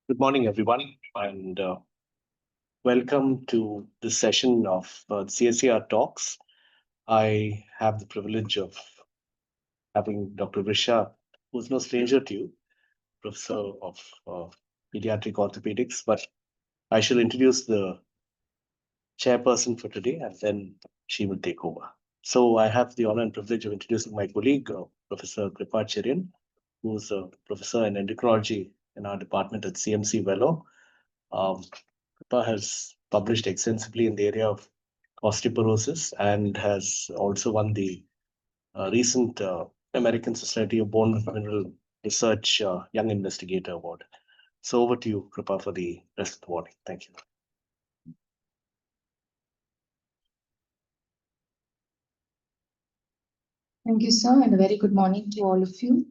Good morning, everyone, and welcome to this session of CSCR Talks. I have the privilege of having Dr. Vrisha, who's no stranger to you, Professor of Pediatric Orthopaedics, but I shall introduce the chairperson for today, and then she will take over. So I have the honor and privilege of introducing my colleague, Professor Kripacharian, who's a professor in endocrinology in our department at CMC Vellore. Kripa has published extensively in the area of osteoporosis and has also won the recent American Society of Bone Mineral Research Young Investigator Award. So over to you, Kripa, for the rest of the morning. Thank you. Thank you, sir, and a very good morning to all of you.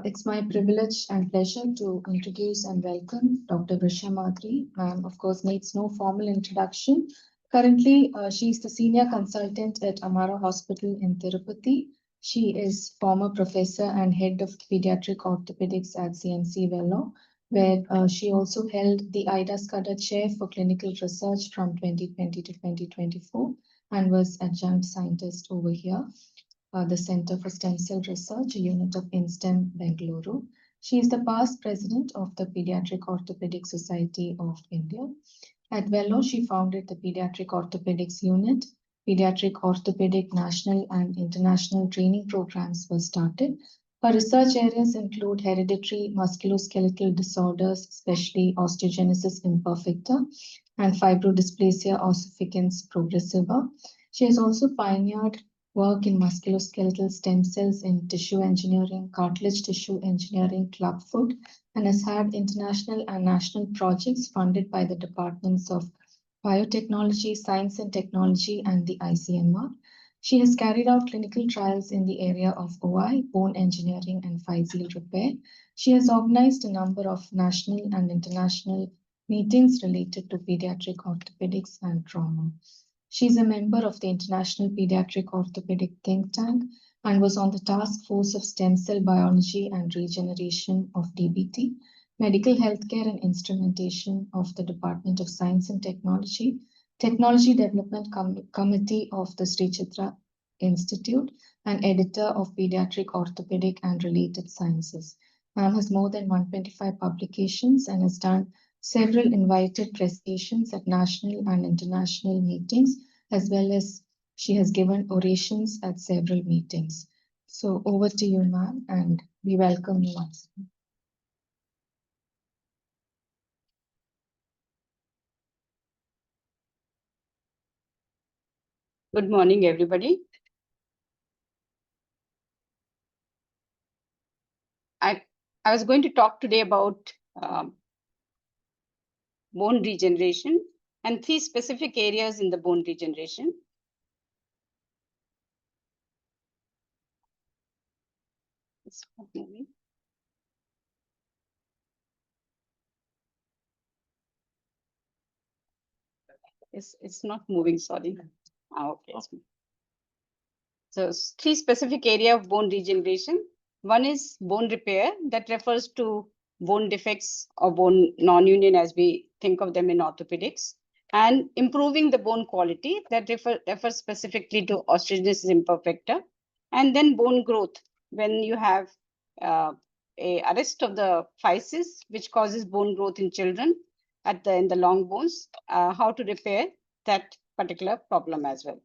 It's my privilege and pleasure to introduce and welcome Dr. Vrisha Madhuri. Of course, needs no formal introduction. Currently, she is the senior consultant at Amara Hospital in Tirupati. She is former professor and head of pediatric orthopedics at CMC Vellore, where she also held the Ida Scudder Chair for Clinical Research from 2020 to 2024 and was adjunct scientist over here. The Center for Stem Cell Research, a unit of INSTEM, Bengaluru. She is the past president of the Paediatric Orthopedic Society of India. At Vellore, she founded the Pediatric Orthopedics Unit. Pediatric Orthopedic National and International training programs were started. Her research areas include hereditary musculoskeletal disorders, especially osteogenesis imperfecta and fibrodysplasia ossificans progressiva. She has also pioneered work in musculoskeletal stem cells in tissue engineering, cartilage tissue engineering, clubfoot, and has had international and national projects funded by the Departments of Biotechnology, Science and Technology, and the ICMR. She has carried out clinical trials in the area of OI, bone engineering, and physeal repair. She has organized a number of national and international meetings related to pediatric orthopedics and trauma. She is a member of the International Pediatric Orthopedic Think Tank and was on the task force of stem cell biology and regeneration of DBT, medical healthcare and instrumentation of the Department of Science and Technology, Technology Development Committee of the Sri Chitra Institute, and editor of Pediatric Orthopedic and Related Sciences. Ma'am has more than 125 publications and has done several invited presentations at national and international meetings, as well as she has given orations at several meetings. So over to you, ma'am, and we welcome you once again. Good morning, everybody. I was going to talk today about bone regeneration and 3 specific areas in the bone regeneration. It's not moving, sorry. Okay. So 3 specific areas of bone regeneration. One is bone repair, that refers to bone defects or bone non-union as we think of them in orthopedics, and improving the bone quality, that refers specifically to osteogenesis imperfecta, and then bone growth, when you have a arrest of the physis, which causes bone growth in children in the long bones, how to repair that particular problem as well.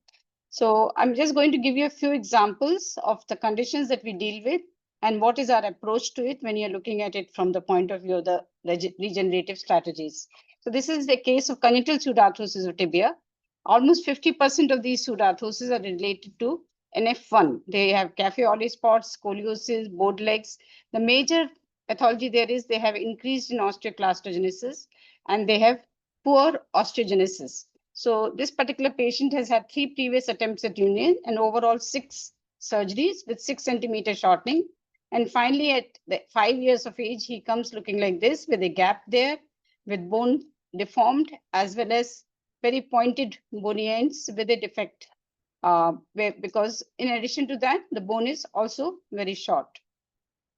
So I'm just going to give you a few examples of the conditions that we deal with and what is our approach to it when you're looking at it from the point of view of the regenerative strategies. So this is the case of congenital pseudarthrosis of tibia. Almost 50% of these pseudarthrosis are related to NF1. They have cafe-au-lait spots, scoliosis, bowed legs. The major pathology there is they have increased in osteoclastogenesis and they have poor osteogenesis. So this particular patient has had 3 previous attempts at union and overall 6 surgeries with 6 centimeter shortening. And finally, at 5 years of age, he comes looking like this with a gap there, with bone deformed, as well as very pointed bony ends with a defect. Because in addition to that, the bone is also very short.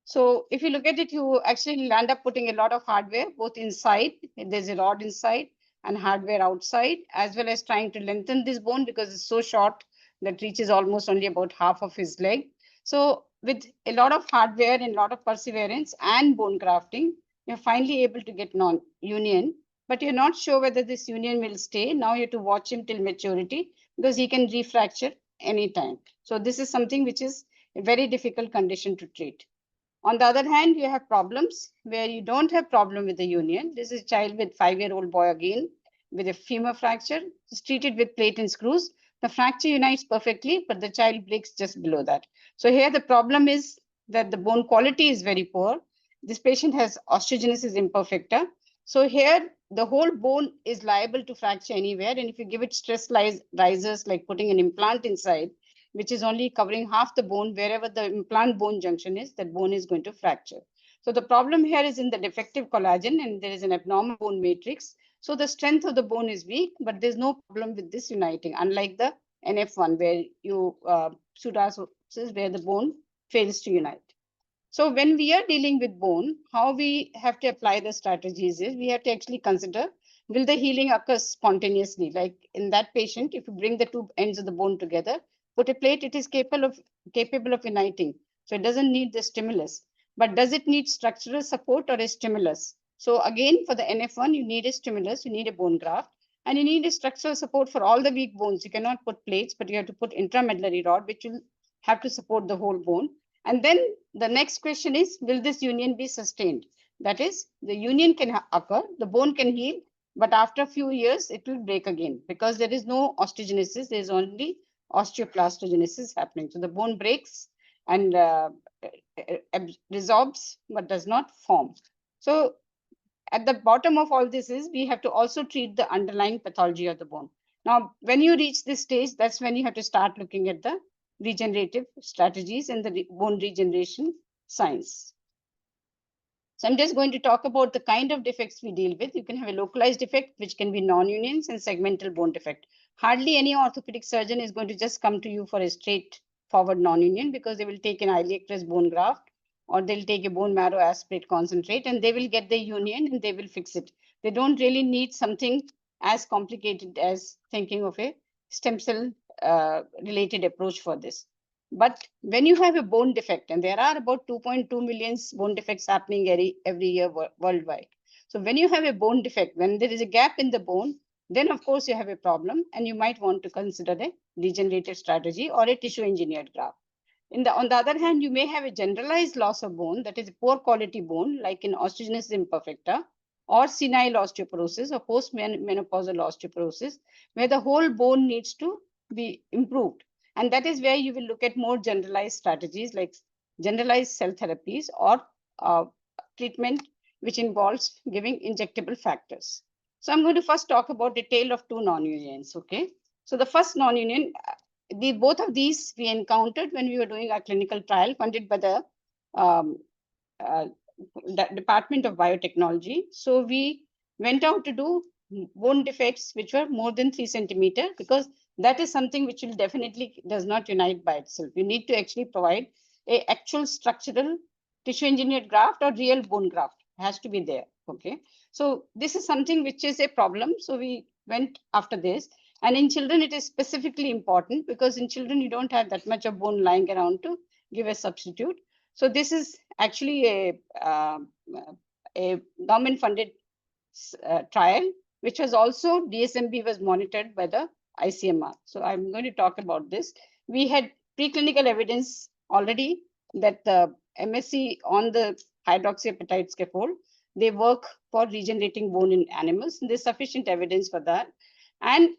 So if you look at it, you actually land up putting a lot of hardware, both inside, there's a rod inside, and hardware outside, as well as trying to lengthen this bone because it's so short that reaches almost only about half of his leg. So with a lot of hardware and a lot of perseverance and bone grafting, you're finally able to get non-union, but you're not sure whether this union will stay. Now you have to watch him till maturity because he can refracture anytime. So this is something which is a very difficult condition to treat. On the other hand, you have problems where you don't have problem with the union. This is a child with 5-year-old boy again with a femur fracture. It's treated with plate and screws. The fracture unites perfectly, but the child breaks just below that. So here the problem is that the bone quality is very poor. This patient has osteogenesis imperfecta. So here the whole bone is liable to fracture anywhere. And if you give it stress risers like putting an implant inside, which is only covering half the bone, wherever the implant bone junction is, that bone is going to fracture. So the problem here is in the defective collagen, and there is an abnormal bone matrix. So the strength of the bone is weak, but there's no problem with this uniting, unlike the NF1, where you pseudoarthrosis, where the bone fails to unite. So when we are dealing with bone, how we have to apply the strategies is we have to actually consider, will the healing occur spontaneously? Like in that patient, if you bring the two ends of the bone together, put a plate, it is capable of uniting. So it doesn't need the stimulus. But does it need structural support or a stimulus? So again, for the NF1, you need a stimulus, you need a bone graft, and you need a structural support for all the weak bones. You cannot put plates, but you have to put intramedullary rod, which will have to support the whole bone. And then the next question is, will this union be sustained? That is, the union can occur, the bone can heal, but after a few years, it will break again because there is no osteogenesis, there is only osteoclastogenesis happening. So the bone breaks and resorbs, but does not form. So at the bottom of all this is we have to also treat the underlying pathology of the bone. Now, when you reach this stage, that's when you have to start looking at the regenerative strategies and the bone regeneration science. So I'm just going to talk about the kind of defects we deal with. You can have a localized defect, which can be non-unions and segmental bone defect. Hardly any orthopedic surgeon is going to just come to you for a straightforward non-union because they will take an iliacrus bone graft or they'll take a bone marrow aspirate concentrate and they will get the union and they will fix it. They don't really need something as complicated as thinking of a stem cell related approach for this. But when you have a bone defect, and there are about 2.2 million bone defects happening every year worldwide. So when you have a bone defect, when there is a gap in the bone, then of course you have a problem and you might want to consider a regenerative strategy or a tissue engineered graft. On the other hand, you may have a generalized loss of bone, that is a poor quality bone, like in osteogenesis imperfecta, or senile osteoporosis or post-menopausal osteoporosis, where the whole bone needs to be improved. And that is where you will look at more generalized strategies like generalized cell therapies or treatment which involves giving injectable factors. So I'm going to first talk about the tale of two non-unions, okay? So the first non-union, both of these we encountered when we were doing our clinical trial funded by the Department of Biotechnology. So we went out to do bone defects which were more than 3 centimeters because that is something which will definitely does not unite by itself. You need to actually provide a actual structural tissue engineered graft or real bone graft. It has to be there. Okay. So this is something which is a problem. So we went after this. And in children, it is specifically important because in children, you don't have that much of bone lying around to give a substitute. So this is actually a government-funded trial, which was also DSMB was monitored by the ICMR. So I'm going to talk about this. We had preclinical evidence already that the MSC on the hydroxyapatite scaffold, they work for regenerating bone in animals. And there's sufficient evidence for that. And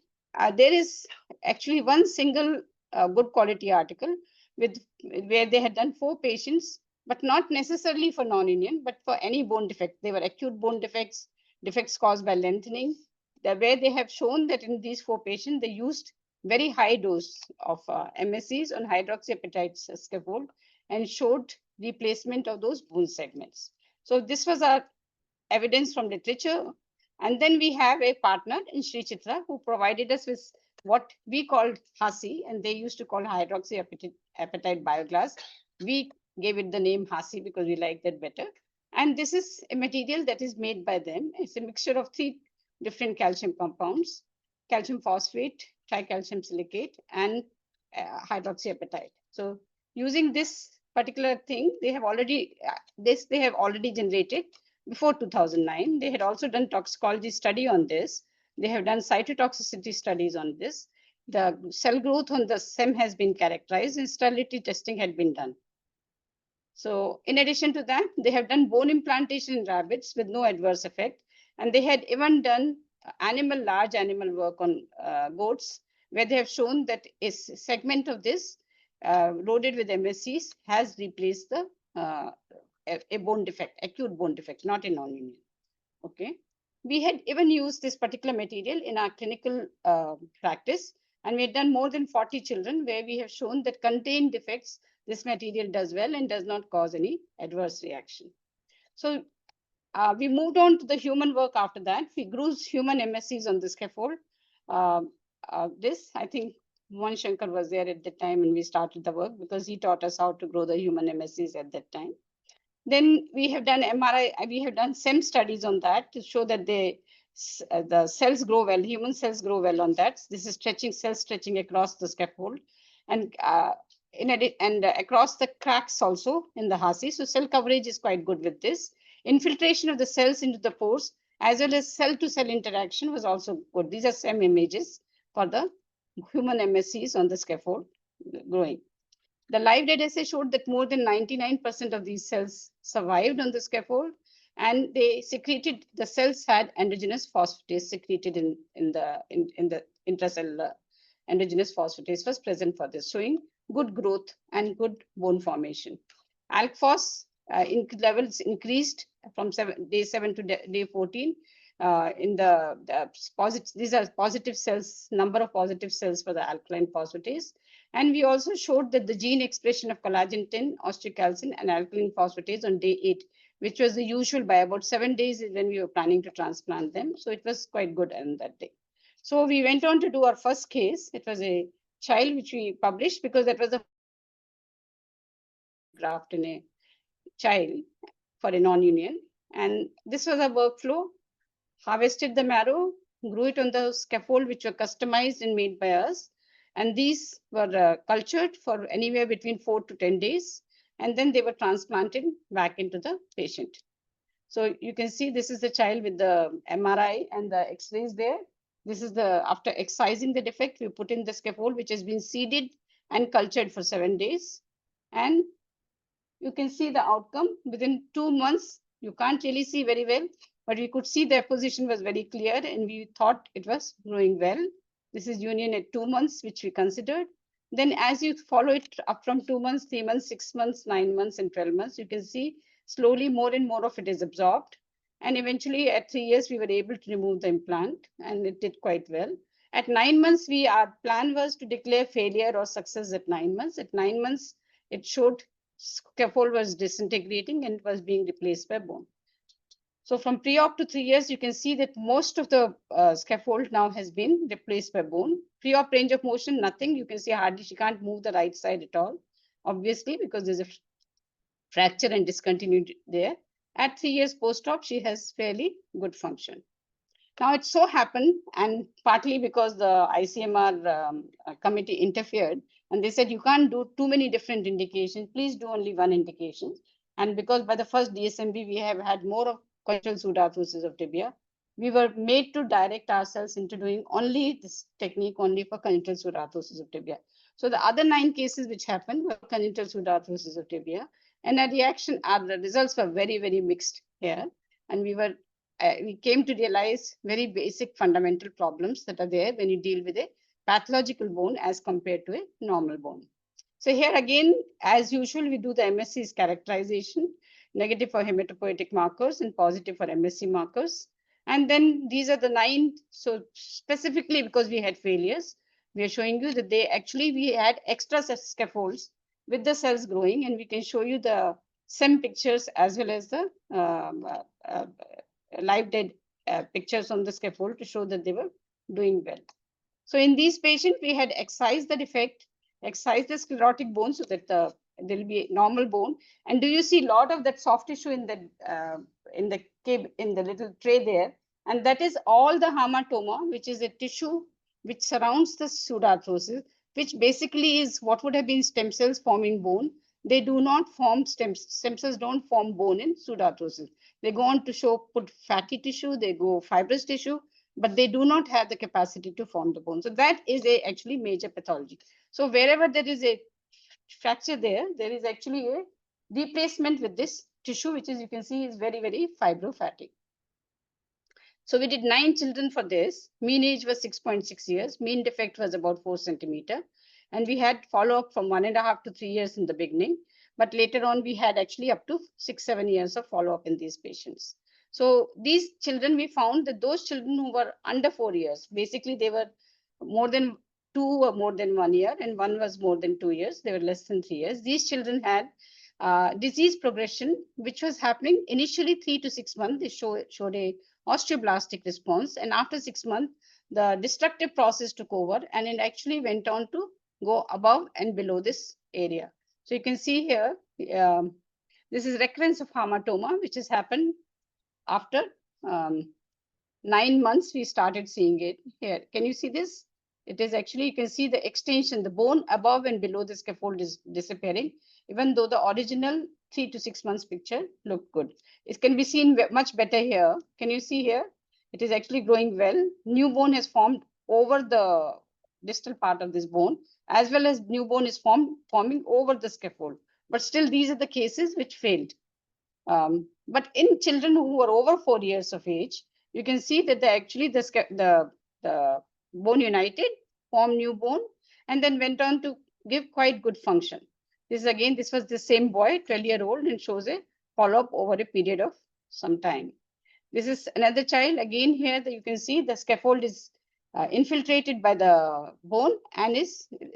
there is actually one single good quality article where they had done 4 patients, but not necessarily for non-union, but for any bone defect. They were acute bone defects, defects caused by lengthening, where they have shown that in these 4 patients, they used very high dose of MSCs on hydroxyapatite scaffold and showed replacement of those bone segments. So this was our evidence from literature. And then we have a partner in Sri Chitra who provided us with what we called HASI, and they used to call hydroxyapatite bioglass. We gave it the name Hasi because we liked that better. And this is a material that is made by them. It's a mixture of 3 different calcium compounds: calcium phosphate, tricalcium silicate, and hydroxyapatite. So using this particular thing, they have already generated before 2009. They had also done toxicology study on this. They have done cytotoxicity studies on this. The cell growth on the SEM has been characterized, and sterility testing had been done. So in addition to that, they have done bone implantation in rabbits with no adverse effect. And they had even done large animal work on goats, where they have shown that a segment of this loaded with MSCs has replaced the a bone defect, acute bone defect, not a non-union. Okay. We had even used this particular material in our clinical practice, and we had done more than 40 children where we have shown that contained defects, this material does well and does not cause any adverse reaction. So we moved on to the human work after that. We grew human MSCs on the scaffold. I think Mohan Shankar was there at the time when we started the work because he taught us how to grow the human MSCs at that time. Then we have done MRI, we have done SEM studies on that to show that the cells grow well, human cells grow well on that. This is cell stretching across the scaffold and across the cracks also in the Hasi. So cell coverage is quite good with this. Infiltration of the cells into the pores as well as cell-to-cell interaction was also good. These are SEM images for the human MSCs on the scaffold growing. The live dead assay showed that more than 99% of these cells survived on the scaffold, and they secreted, the cells had endogenous phosphatase secreted in the intracellular endogenous phosphatase was present for this, showing good growth and good bone formation. Alk phos levels increased from day 7 to day 14. These are positive cells, number of positive cells for the alkaline phosphatase. And we also showed that the gene expression of collagen 10, osteocalcin, and alkaline phosphatase on day 8, which was the usual by about 7 days when we were planning to transplant them. So it was quite good on that day. So we went on to do our first case. It was a child which we published because that was the graft in a child for a non-union. And this was a workflow. Harvested the marrow, grew it on the scaffold, which were customized and made by us. And these were cultured for anywhere between 4 to 10 days. And then they were transplanted back into the patient. So you can see this is the child with the MRI and the X-rays there. This is after excising the defect, we put in the scaffold, which has been seeded and cultured for 7 days. And you can see the outcome within 2 months. You can't really see very well, but we could see their position was very clear and we thought it was growing well. This is union at 2 months, which we considered. Then as you follow it up from 2 months, 3 months, 6 months, 9 months, and 12 months, you can see slowly more and more of it is absorbed. And eventually at 3 years, we were able to remove the implant and it did quite well. At 9 months, our plan was to declare failure or success at 9 months. At 9 months, it showed scaffold was disintegrating and was being replaced by bone. So from pre-op to 3 years, you can see that most of the scaffold now has been replaced by bone. Pre-op range of motion, nothing. You can see hardly she can't move the right side at all, obviously, because there's a fracture and discontinuity there. At 3 years post-op, she has fairly good function. Now it so happened, and partly because the ICMR committee interfered, and they said you can't do too many different indications, please do only one indication. And because by the first DSMB, we have had more of congenital pseudoarthrosis of tibia, we were made to direct ourselves into doing only this technique only for congenital pseudoarthrosis of tibia. So the other 9 cases which happened were congenital pseudoarthrosis of tibia, and the results were very, very mixed here. And we came to realize very basic fundamental problems that are there when you deal with a pathological bone as compared to a normal bone. So here again, as usual, we do the MSC's characterization, negative for hematopoietic markers and positive for MSC markers. And then these are the 9. So specifically because we had failures, we are showing you that we had extra scaffolds with the cells growing, and we can show you the SEM pictures as well as the live dead pictures on the scaffold to show that they were doing well. So in these patients, we had excised the defect, excised the sclerotic bone so that the there'll be normal bone. And do you see a lot of that soft tissue in the little tray there? And that is all the hamartoma, which is a tissue which surrounds the pseudarthrosis, which basically is what would have been stem cells forming bone. They do not form stem cells don't form bone in pseudarthrosis. They go on to put fatty tissue, they go fibrous tissue, but they do not have the capacity to form the bone. So that is a actually major pathology. So wherever there is a fracture there is actually a replacement with this tissue, which is, you can see, is very, very fibrofatty. So we did 9 children for this. Mean age was 6.6 years. Mean defect was about 4 centimeter. And we had follow-up from 1.5 to 3 years in the beginning. But later on, we had actually up to 6-7 years of follow-up in these patients. So these children, we found that those children who were under 4 years, basically they were more than 2 or more than 1 year, and one was more than 2 years. They were less than 3 years. These children had disease progression, which was happening initially 3 to 6 months. They showed a osteoblastic response. And after 6 months, the destructive process took over, and it actually went on to go above and below this area. So you can see here, this is recurrence of hamartoma, which has happened after 9 months. We started seeing it here. Can you see this? It is actually, you can see the extension, the bone above and below the scaffold is disappearing, even though the original 3 to 6 months picture looked good. It can be seen much better here. Can you see here? It is actually growing well. New bone has formed over the distal part of this bone, as well as new bone is forming over the scaffold. But still, these are the cases which failed. But in children who are over 4 years of age, you can see that the bone united, formed new bone, and then went on to give quite good function. This was the same boy, 12-year-old, and shows a follow-up over a period of some time. This is another child. Again, here you can see the scaffold is infiltrated by the bone, and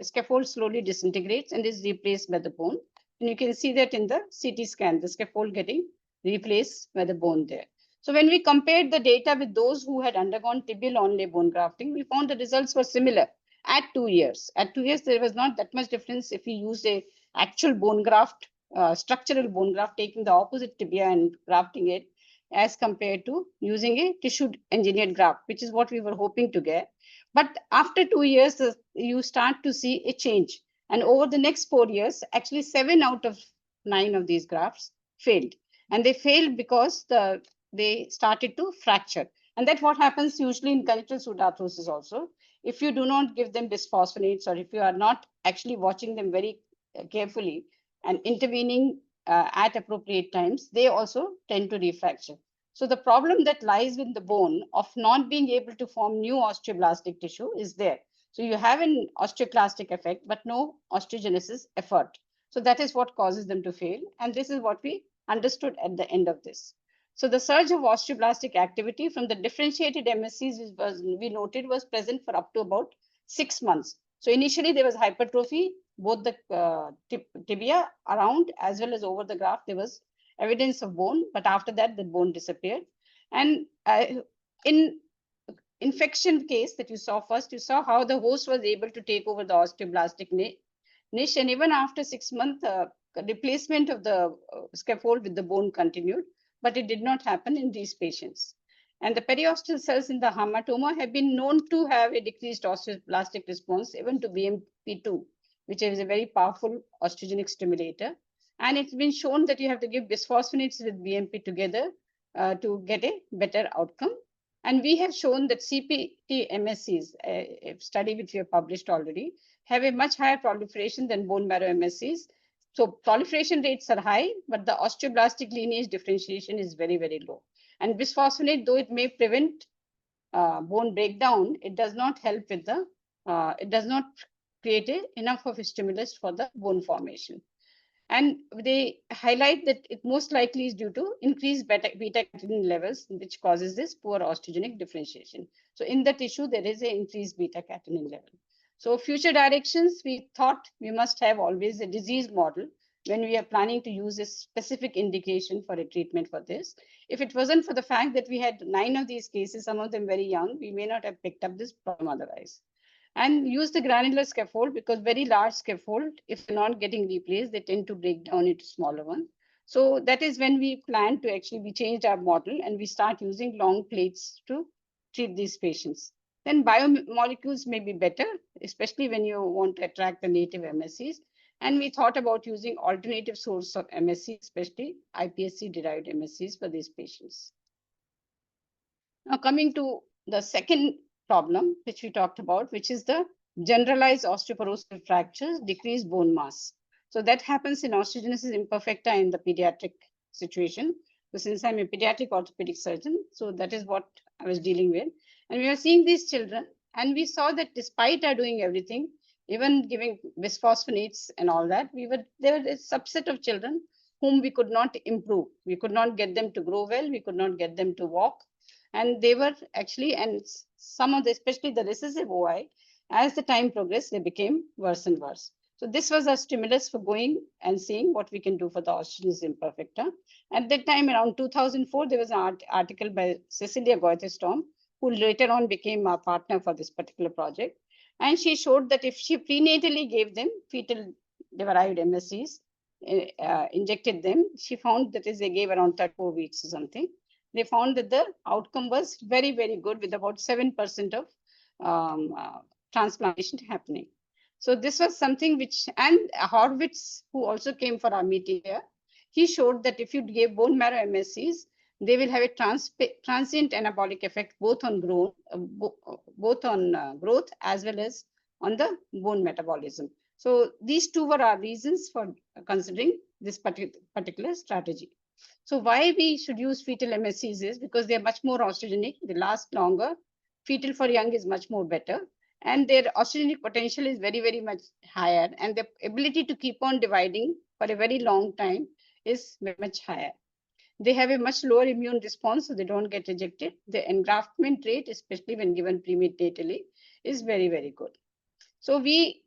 scaffold slowly disintegrates and is replaced by the bone. And you can see that in the CT scan, the scaffold getting replaced by the bone there. So when we compared the data with those who had undergone tibial onlay bone grafting, we found the results were similar at 2 years. At 2 years, there was not that much difference if we used a actual bone graft, structural bone graft, taking the opposite tibia and grafting it, as compared to using a tissue engineered graft, which is what we were hoping to get. But after 2 years, you start to see a change. And over the next 4 years, actually 7 out of 9 of these grafts failed. And they failed because they started to fracture. And that's what happens usually in congenital pseudarthrosis also. If you do not give them bisphosphonates, or if you are not actually watching them very carefully and intervening at appropriate times, they also tend to refracture. So the problem that lies with the bone of not being able to form new osteoblastic tissue is there. So you have an osteoclastic effect, but no osteogenesis effort. So that is what causes them to fail. And this is what we understood at the end of this. So the surge of osteoblastic activity from the differentiated MSCs we noted was present for up to about 6 months. So initially there was hypertrophy, both the tibia around as well as over the graft, there was evidence of bone, but after that the bone disappeared. And in infection case that you saw first, you saw how the host was able to take over the osteoblastic niche, and even after 6 months, replacement of the scaffold with the bone continued, but it did not happen in these patients. And the periosteal cells in the hamartoma have been known to have a decreased osteoblastic response, even to BMP2, which is a very powerful osteogenic stimulator. And it's been shown that you have to give bisphosphonates with BMP together to get a better outcome. And we have shown that CPT MSCs, a study which we have published already, have a much higher proliferation than bone marrow MSCs. So proliferation rates are high, but the osteoblastic lineage differentiation is very, very low. And bisphosphonate, though it may prevent bone breakdown, it does not help with it does not create enough of a stimulus for the bone formation. And they highlight that it most likely is due to increased beta-catenin levels, which causes this poor osteogenic differentiation. So in the tissue, there is an increased beta-catenin level. So future directions, we thought we must have always a disease model when we are planning to use a specific indication for a treatment for this. If it wasn't for the fact that we had 9 of these cases, some of them very young, we may not have picked up this problem otherwise. and use the granular scaffold, because very large scaffold, if they're not getting replaced, they tend to break down into smaller ones. So that is when we plan to actually, we changed our model and we start using long plates to treat these patients. Then biomolecules may be better, especially when you want to attract the native MSCs. And we thought about using alternative source of MSC, especially iPSC-derived MSCs for these patients. Now coming to the second problem, which we talked about, which is the generalized osteoporosis fractures, decreased bone mass. So that happens in osteogenesis imperfecta in the pediatric situation. So since I'm a pediatric orthopedic surgeon, so that is what I was dealing with. And we were seeing these children, and we saw that despite our doing everything, even giving bisphosphonates and all that, there were a subset of children whom we could not improve. We could not get them to grow well. We could not get them to walk. And they were actually, and some of the, especially the recessive OI, as the time progressed, they became worse and worse. So this was a stimulus for going and seeing what we can do for the osteogenesis imperfecta. At that time, around 2004, there was an article by Cecilia Goethe-Storm, who later on became our partner for this particular project. And she showed that if she prenatally gave them fetal-derived MSCs, injected them, she found that is they gave around 34 weeks or something. They found that the outcome was very, very good, with about 7% of transplantation happening. So this was something which, and Horwitz, who also came for our meeting here, he showed that if you give bone marrow MSCs, they will have a transient anabolic effect both on growth as well as on the bone metabolism. So these two were our reasons for considering this particular strategy. So why we should use fetal MSCs is because they are much more osteogenic, they last longer. Fetal for young is much more better, and their osteogenic potential is very, very much higher, and the ability to keep on dividing for a very long time is very much higher. They have a much lower immune response, so they don't get rejected. The engraftment rate, especially when given prenatally, is very, very good. So we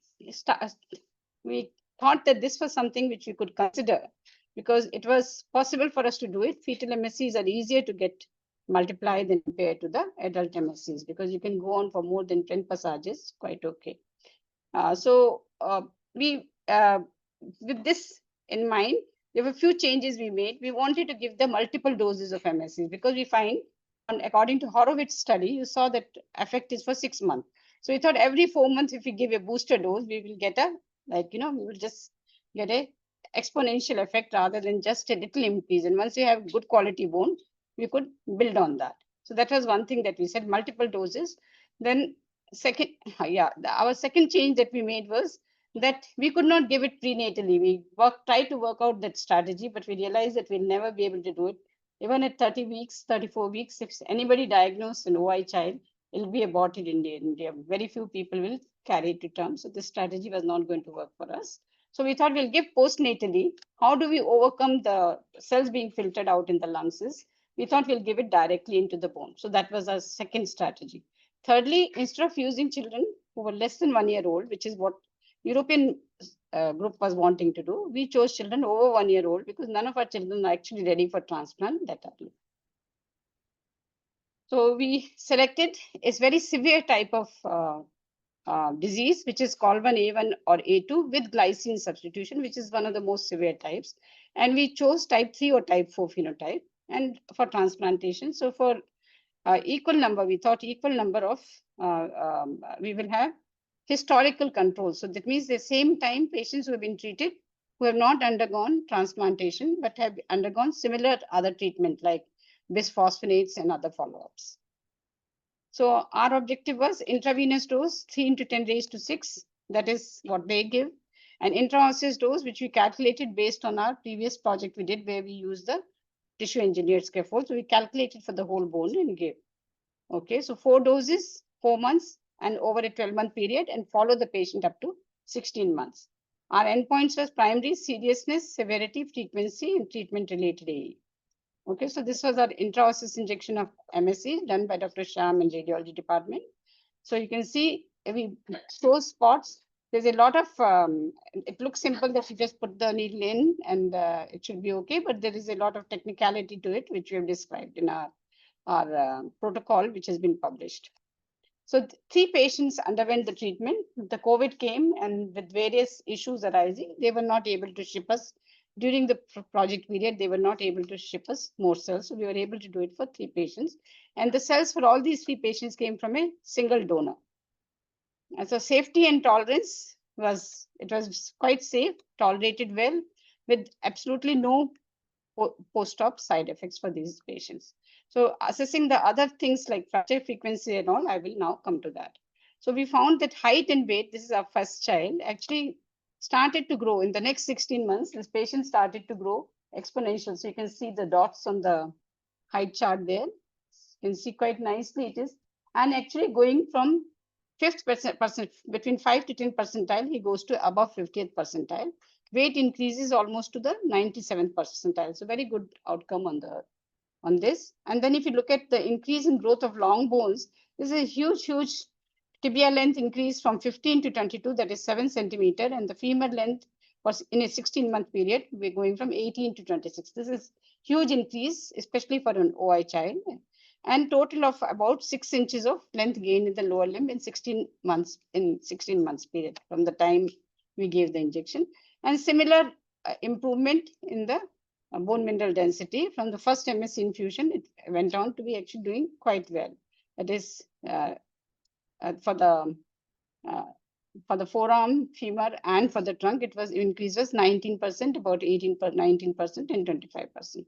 thought that this was something which we could consider, because it was possible for us to do it. Fetal MSCs are easier to get multiplied than compared to the adult MSCs, because you can go on for more than 10 passages, quite okay. With this in mind, there were a few changes we made. We wanted to give the multiple doses of MSCs, because we find, according to Horowitz study, you saw that effect is for 6 months. So we thought every 4 months, if we give a booster dose, we will get we will just get a exponential effect rather than just a little increase. And once you have good quality bone, we could build on that. So that was one thing that we said, multiple doses. Then our second change that we made was that we could not give it prenatally. We tried to work out that strategy, but we realized that we'll never be able to do it. Even at 30 weeks, 34 weeks, if anybody diagnosed an OI child, it'll be aborted in India. Very few people will carry it to term. So this strategy was not going to work for us. So we thought we'll give postnatally. How do we overcome the cells being filtered out in the lungs? We thought we'll give it directly into the bone. So that was our second strategy. Thirdly, instead of using children who were less than 1 year old, which is what European group was wanting to do, we chose children over 1 year old, because none of our children are actually ready for transplant that early. So we selected a very severe type of disease, which is COL1A1 or A2 with glycine substitution, which is one of the most severe types. And we chose type 3 or type 4 phenotype and for transplantation. So for equal number, we thought equal number of, we will have historical control. So that means the same time patients who have been treated, who have not undergone transplantation, but have undergone similar other treatment like bisphosphonates and other follow-ups. So our objective was intravenous dose, 3 into 10 raised to 6. That is what they give. And intraosseous dose, which we calculated based on our previous project we did, where we used the tissue engineered scaffold. So we calculated for the whole bone and gave. Okay, so 4 doses, 4 months, and over a 12-month period, and follow the patient up to 16 months. Our endpoints was primary, seriousness, severity, frequency, and treatment-related AE. Okay, so this was our intraosseous injection of MSC done by Dr. Sham in radiology department. So you can see we show spots. There's a lot of, it looks simple that you just put the needle in and it should be okay, but there is a lot of technicality to it, which we have described in our protocol, which has been published. So 3 patients underwent the treatment. The COVID came, and with various issues arising, they were not able to ship us during the project period. They were not able to ship us more cells. So we were able to do it for 3 patients. And the cells for all these 3 patients came from a single donor. And so safety and tolerance was quite safe, tolerated well, with absolutely no post-op side effects for these patients. So assessing the other things like fracture frequency and all, I will now come to that. So we found that height and weight, this is our first child, actually started to grow in the next 16 months. This patient started to grow exponential. So you can see the dots on the height chart there. You can see quite nicely it is. And actually going from 5th percent, between 5 to 10 percentile, he goes to above 50th percentile. Weight increases almost to the 97th percentile. So very good outcome on this. And then if you look at the increase in growth of long bones, this is a huge tibia length increase from 15 to 22, that is 7 centimeter. And the femur length was in a 16-month period, we're going from 18 to 26. This is huge increase, especially for an OI child. And total of about 6 inches of length gain in the lower limb in 16 months period from the time we gave the injection. And similar improvement in the bone mineral density from the first MSc infusion. It went on to be actually doing quite well. That is for the forearm, femur, and for the trunk, it was increases 19%, about 19% and 25%.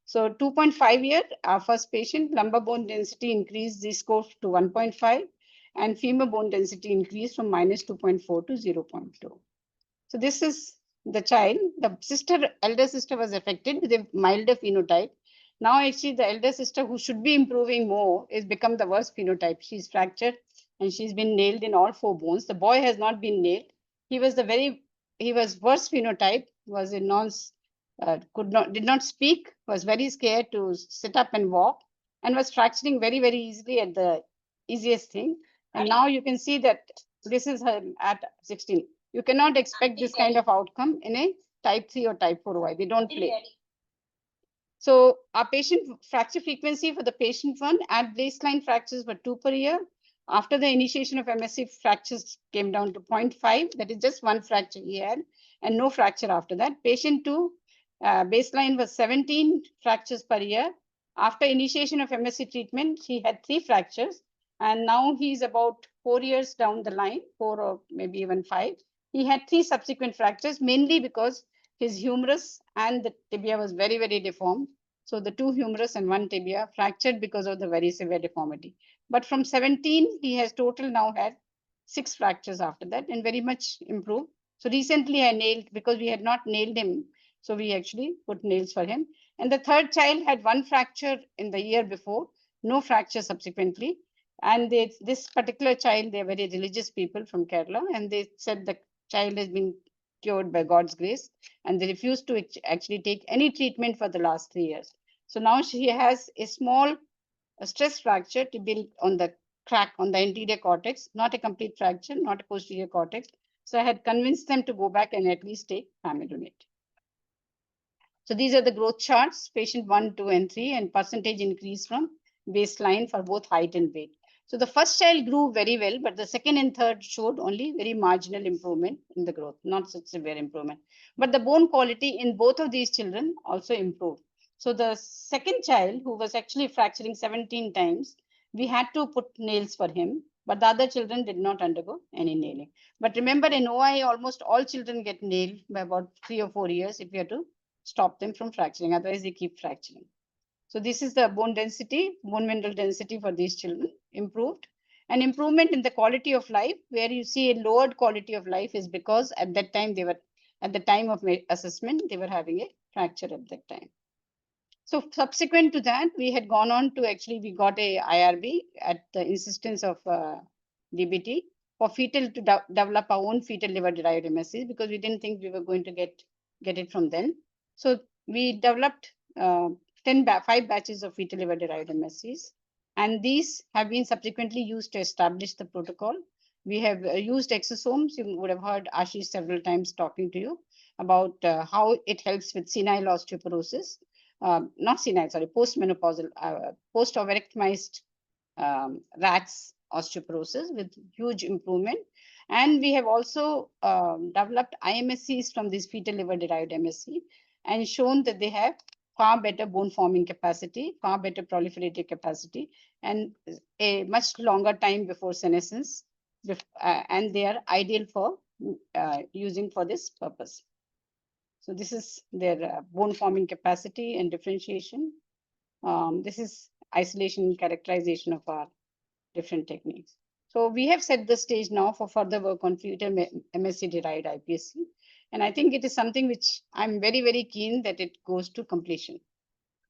So 2.5 year, our first patient, lumbar bone density increased the score to 1.5, and femur bone density increased from -2.4 to 0.2. So this is the child. The elder sister was affected with a milder phenotype. Now actually the elder sister, who should be improving more, is become the worst phenotype. She's fractured and she's been nailed in all 4 bones. The boy has not been nailed. He was worst phenotype, was a did not speak, was very scared to sit up and walk, and was fracturing very, very easily at the easiest thing. And now you can see that this is her at 16. You cannot expect this kind of outcome in a type 3 or type 4 OI. They don't play. So our patient fracture frequency for the patient 1 at baseline fractures were 2 per year. After the initiation of MSc, fractures came down to 0.5. That is just 1 fracture he had, and no fracture after that. Patient 2, baseline was 17 fractures per year. After initiation of MSc treatment, he had 3 fractures, and now he's about 4 years down the line, 4 or maybe even 5. He had 3 subsequent fractures, mainly because his humerus and the tibia was very, very deformed. So the 2 humerus and 1 tibia fractured because of the very severe deformity. But from 17, he has total now had 6 fractures after that, and very much improved. So recently I nailed, because we had not nailed him, so we actually put nails for him. And the third child had 1 fracture in the year before, no fracture subsequently. And this particular child, they're very religious people from Kerala, and they said the child has been cured by God's grace, and they refused to actually take any treatment for the last 3 years. So now she has a small stress fracture to build on the crack on the anterior cortex, not a complete fracture, not a posterior cortex. So I had convinced them to go back and at least take famidonate. So these are the growth charts, patient 1, 2, and 3, and percentage increase from baseline for both height and weight. So the first child grew very well, but the second and third showed only very marginal improvement in the growth, not such severe improvement. But the bone quality in both of these children also improved. So the second child, who was actually fracturing 17 times, we had to put nails for him, but the other children did not undergo any nailing. But remember, in OI, almost all children get nailed by about 3 or 4 years if you have to stop them from fracturing. Otherwise, they keep fracturing. So this is the bone density, bone mineral density for these children improved. An improvement in the quality of life, where you see a lowered quality of life, is because at that time at the time of assessment, they were having a fracture at that time. So subsequent to that, we had gone on to we got a IRB at the insistence of DBT for fetal to develop our own fetal liver derived MSCs, because we didn't think we were going to get it from them. So we developed 5 batches of fetal liver derived MSCs, and these have been subsequently used to establish the protocol. We have used exosomes. You would have heard Ashish several times talking to you about how it helps with senile osteoporosis. Not senile, sorry, postmenopausal, post-ovarectomized rats osteoporosis with huge improvement. And we have also developed IMSCs from this fetal liver derived MSC and shown that they have far better bone forming capacity, far better proliferative capacity, and a much longer time before senescence. And they are ideal for using for this purpose. So this is their bone forming capacity and differentiation. This is isolation and characterization of our different techniques. So we have set the stage now for further work on fetal MSC derived iPSC. And I think it is something which I'm very, very keen that it goes to completion.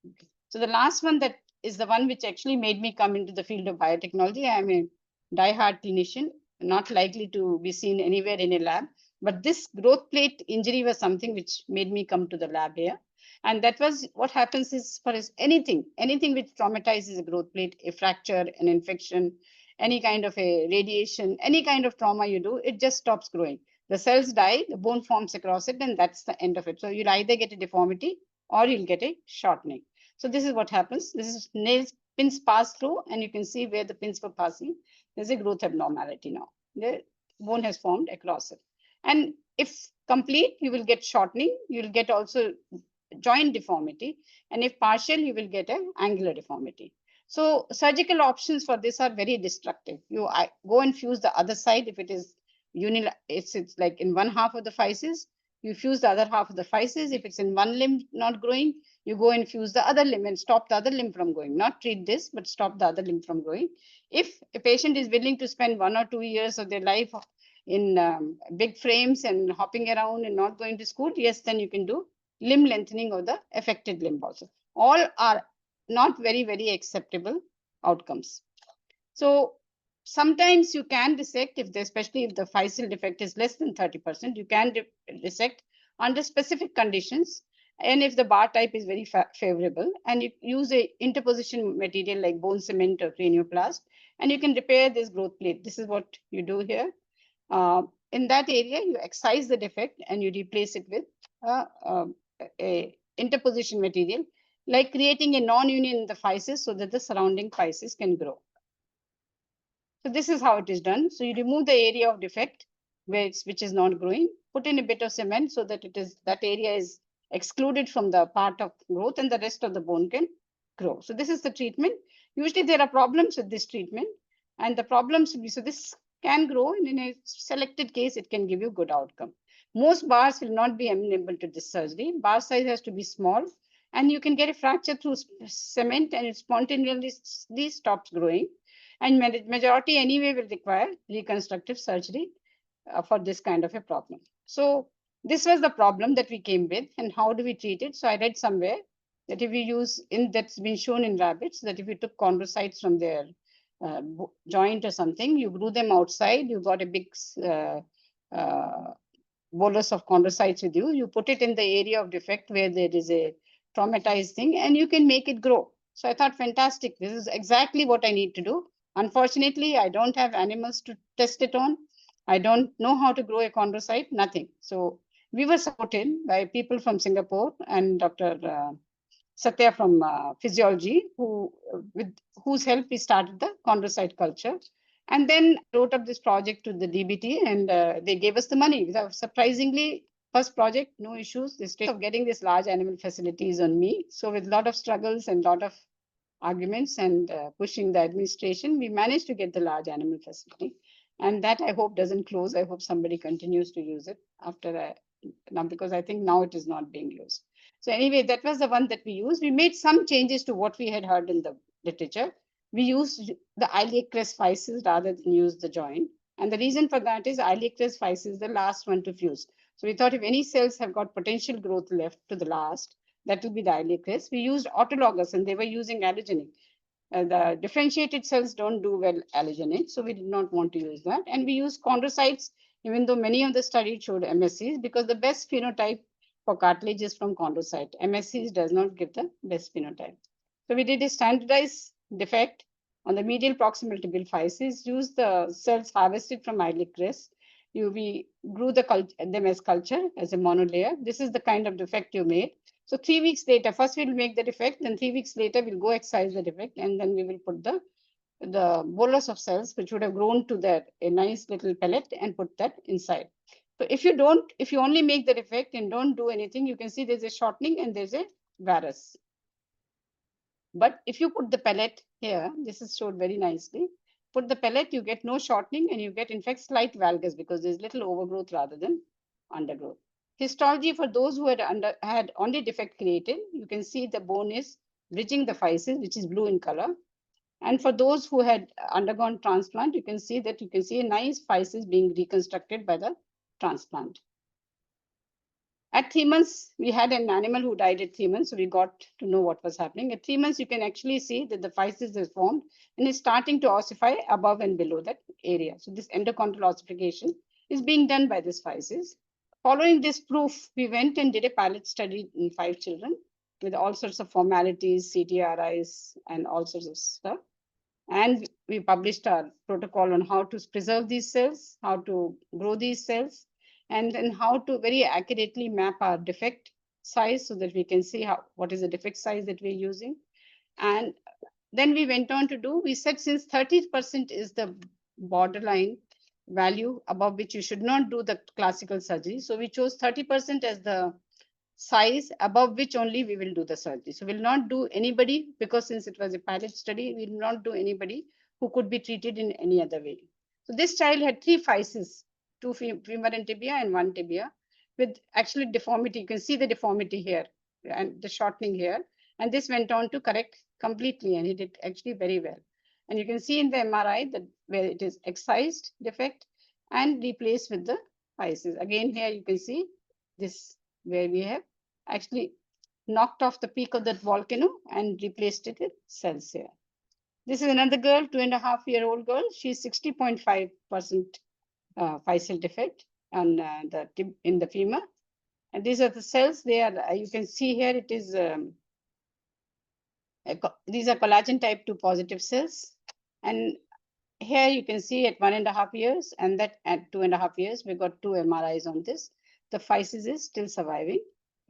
Okay. So the last one that is the one which actually made me come into the field of biotechnology. I'm a diehard clinician, not likely to be seen anywhere in a lab. But this growth plate injury was something which made me come to the lab here. And that was what happens is for anything which traumatizes a growth plate, a fracture, an infection, any kind of a radiation, any kind of trauma you do, it just stops growing. The cells die, the bone forms across it, and that's the end of it. So you'll either get a deformity or you'll get a shortening. So this is what happens. This is nails, pins pass through, and you can see where the pins were passing. There's a growth abnormality now. The bone has formed across it. And if complete, you will get shortening. You'll get also joint deformity. And if partial, you will get an angular deformity. So surgical options for this are very destructive. You go and fuse the other side. If it is it's like in one half of the physis, you fuse the other half of the physis. If it's in one limb not growing, you go and fuse the other limb and stop the other limb from growing. Not treat this, but stop the other limb from growing. If a patient is willing to spend 1 or 2 years of their life in big frames and hopping around and not going to school, yes, then you can do limb lengthening of the affected limb also. All are not very, very acceptable outcomes. So sometimes you can dissect, especially if the physeal defect is less than 30%, you can dissect under specific conditions. And if the bar type is very favorable, and you use a interposition material like bone cement or cranioplast, and you can repair this growth plate. This is what you do here. In that area, you excise the defect and you replace it with a interposition material, like creating a non-union in the physis so that the surrounding physis can grow. So this is how it is done. So you remove the area of defect which is not growing, put in a bit of cement so that that area is excluded from the part of growth and the rest of the bone can grow. So this is the treatment. Usually there are problems with this treatment, and the problems will be, so this can grow, and in a selected case, it can give you good outcome. Most bars will not be amenable to this surgery. Bar size has to be small, and you can get a fracture through cement and it spontaneously stops growing. And majority anyway will require reconstructive surgery for this kind of a problem. So this was the problem that we came with, and how do we treat it? So I read somewhere that if you use, that's been shown in rabbits, that if you took chondrocytes from their joint or something, you grew them outside, you got a big bolus of chondrocytes with you, you put it in the area of defect where there is a traumatized thing, and you can make it grow. So I thought, fantastic, this is exactly what I need to do. Unfortunately, I don't have animals to test it on. I don't know how to grow a chondrocyte, nothing. So we were supported by people from Singapore and Dr. Satya from physiology, with whose help we started the chondrocyte culture. And then wrote up this project to the DBT, and they gave us the money. Surprisingly, first project, no issues. The state of getting this large animal facility is on me. So with a lot of struggles and a lot of arguments and pushing the administration, we managed to get the large animal facility. And that I hope doesn't close. I hope somebody continues to use it after now, because I think now it is not being used. So anyway, that was the one that we used. We made some changes to what we had heard in the literature. We used the iliac crest physis rather than use the joint. And the reason for that is iliac crest physis is the last one to fuse. So we thought if any cells have got potential growth left to the last, that will be the iliac crest. We used autologous, and they were using allogenic. The differentiated cells don't do well allogenic, so we did not want to use that. And we used chondrocytes, even though many of the studies showed MSCs, because the best phenotype for cartilage is from chondrocyte. MSCs does not give the best phenotype. So we did a standardized defect on the medial proximal tibial physis, used the cells harvested from iliac crest. We grew them as culture, as a monolayer. This is the kind of defect you made. So 3 weeks later, first we'll make the defect, then 3 weeks later, we'll go excise the defect, and then we will put the the bolus of cells, which would have grown to a nice little pellet and put that inside. So if you only make the defect and don't do anything, you can see there's a shortening and there's a varus. But if you put the pellet here, this is showed very nicely. Put the pellet, you get no shortening and you get in fact slight valgus because there's little overgrowth rather than undergrowth. Histology for those who had only defect created, you can see the bone is bridging the physis, which is blue in color. And for those who had undergone transplant, you can see a nice physis being reconstructed by the transplant. At 3 months, we had an animal who died at 3 months, so we got to know what was happening. At 3 months, you can actually see that the physis is formed and is starting to ossify above and below that area. So this endochondral ossification is being done by this physis. Following this proof, we went and did a pilot study in 5 children with all sorts of formalities, CTRIs, and all sorts of stuff. And we published our protocol on how to preserve these cells, how to grow these cells, and then how to very accurately map our defect size so that we can see what is the defect size that we're using. And then we went on to we said since 30% is the borderline value above which you should not do the classical surgery. So we chose 30% as the size above which only we will do the surgery. So we'll not do anybody, because since it was a pilot study, we will not do anybody who could be treated in any other way. So this child had 3 physes, 2 femur and tibia and 1 tibia with actually deformity. You can see the deformity here and the shortening here. And this went on to correct completely, and he did actually very well. And you can see in the MRI that where it is excised defect and replaced with the physis. Again, here you can see this where we have actually knocked off the peak of that volcano and replaced it with cells here. This is another girl, 2.5-year-old girl. She's 60.5% physeal defect on in the femur. And these are the cells. They are, you can see here, it is, these are collagen type 2 positive cells. And here you can see at 1.5 years and that at 2.5 years, we got 2 MRIs on this. The physis is still surviving.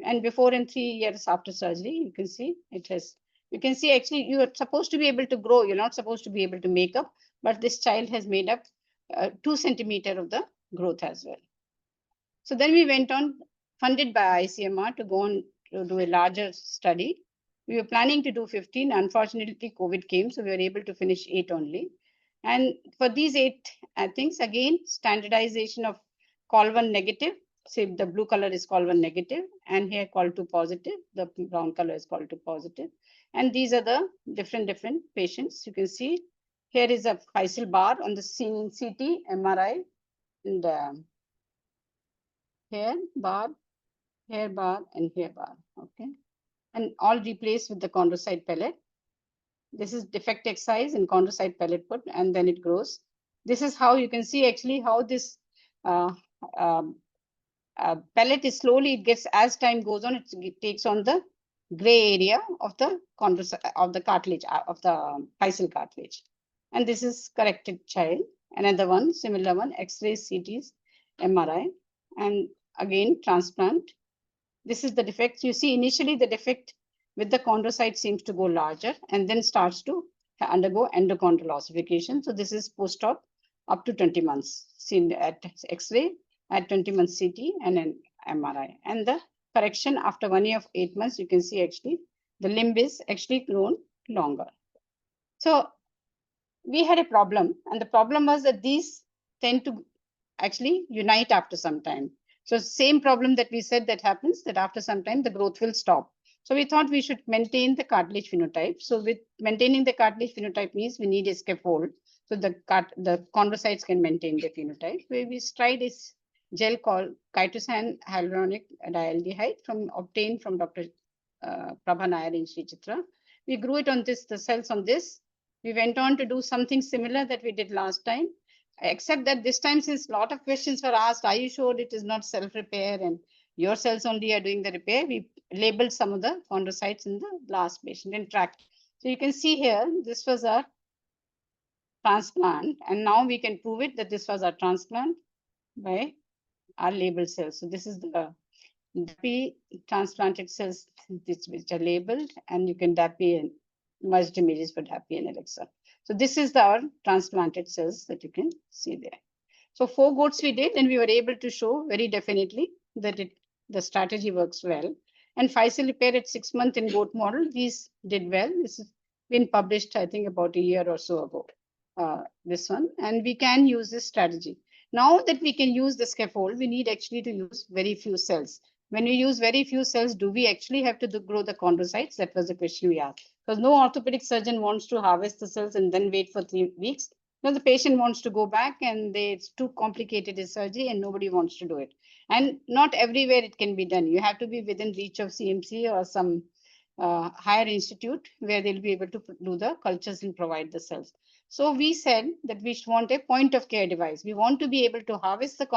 And before and 3 years after surgery, you can see it has, you can see actually you are supposed to be able to grow. You're not supposed to be able to make up, but this child has made up 2 centimeters of the growth as well. So then we went on, funded by ICMR, to go on to do a larger study. We were planning to do 15. Unfortunately, COVID came, so we were able to finish 8 only. And for these 8 things, again, standardization of col1 negative. Say the blue color is col1 negative, and here col2 positive. The brown color is col2 positive. And these are the different patients. You can see here is a physeal bar on the CT, MRI, and here bar, and here bar. Okay, and all replaced with the chondrocyte pellet. This is defect excise and chondrocyte pellet put, and then it grows. This is how you can see actually how this pellet is slowly, it gets, as time goes on, it takes on the gray area of the cartilage, of the physeal cartilage. And this is corrected child. Another one, similar one, X-rays, CTs, MRI, and again transplant. This is the defect. You see initially the defect with the chondrocyte seems to go larger and then starts to undergo endochondral ossification. So this is post-op up to 20 months, seen at X-ray, at 20 months CT and an MRI. And the correction after 1 year of 8 months, you can see actually the limb is actually grown longer. So we had a problem, and the problem was that these tend to actually unite after some time. So same problem that we said that happens, that after some time the growth will stop. So we thought we should maintain the cartilage phenotype. So with maintaining the cartilage phenotype means we need a scaffold, so the chondrocytes can maintain the phenotype. Where we tried this gel called chitosan hyaluronic dialdehyde obtained from Dr. Prabha Nair in Sri Chitra. We grew it on this, the cells on this. We went on to do something similar that we did last time, except that this time, since a lot of questions were asked, are you sure it is not self-repair and your cells only are doing the repair? We labeled some of the chondrocytes in the last patient and tracked. So you can see here, this was our transplant, and now we can prove it that this was our transplant by our labeled cells. So this is the DAPI transplanted cells which are labeled, and you can DAPI and merged images for DAPI and Alexa. So this is our transplanted cells that you can see there. So 4 goats we did, and we were able to show very definitely that the strategy works well. And fascial repair at 6 months in goat model, these did well. This has been published, I think, about a year or so ago, this one. And we can use this strategy. Now that we can use the scaffold, we need actually to use very few cells. When we use very few cells, do we actually have to grow the chondrocytes? That was the question we asked. Because no orthopedic surgeon wants to harvest the cells and then wait for 3 weeks. No, the patient wants to go back and it's too complicated in surgery and nobody wants to do it. And not everywhere it can be done. You have to be within reach of CMC or some higher institute where they'll be able to do the cultures and provide the cells. So we said that we want a point of care device. We want to be able to harvest the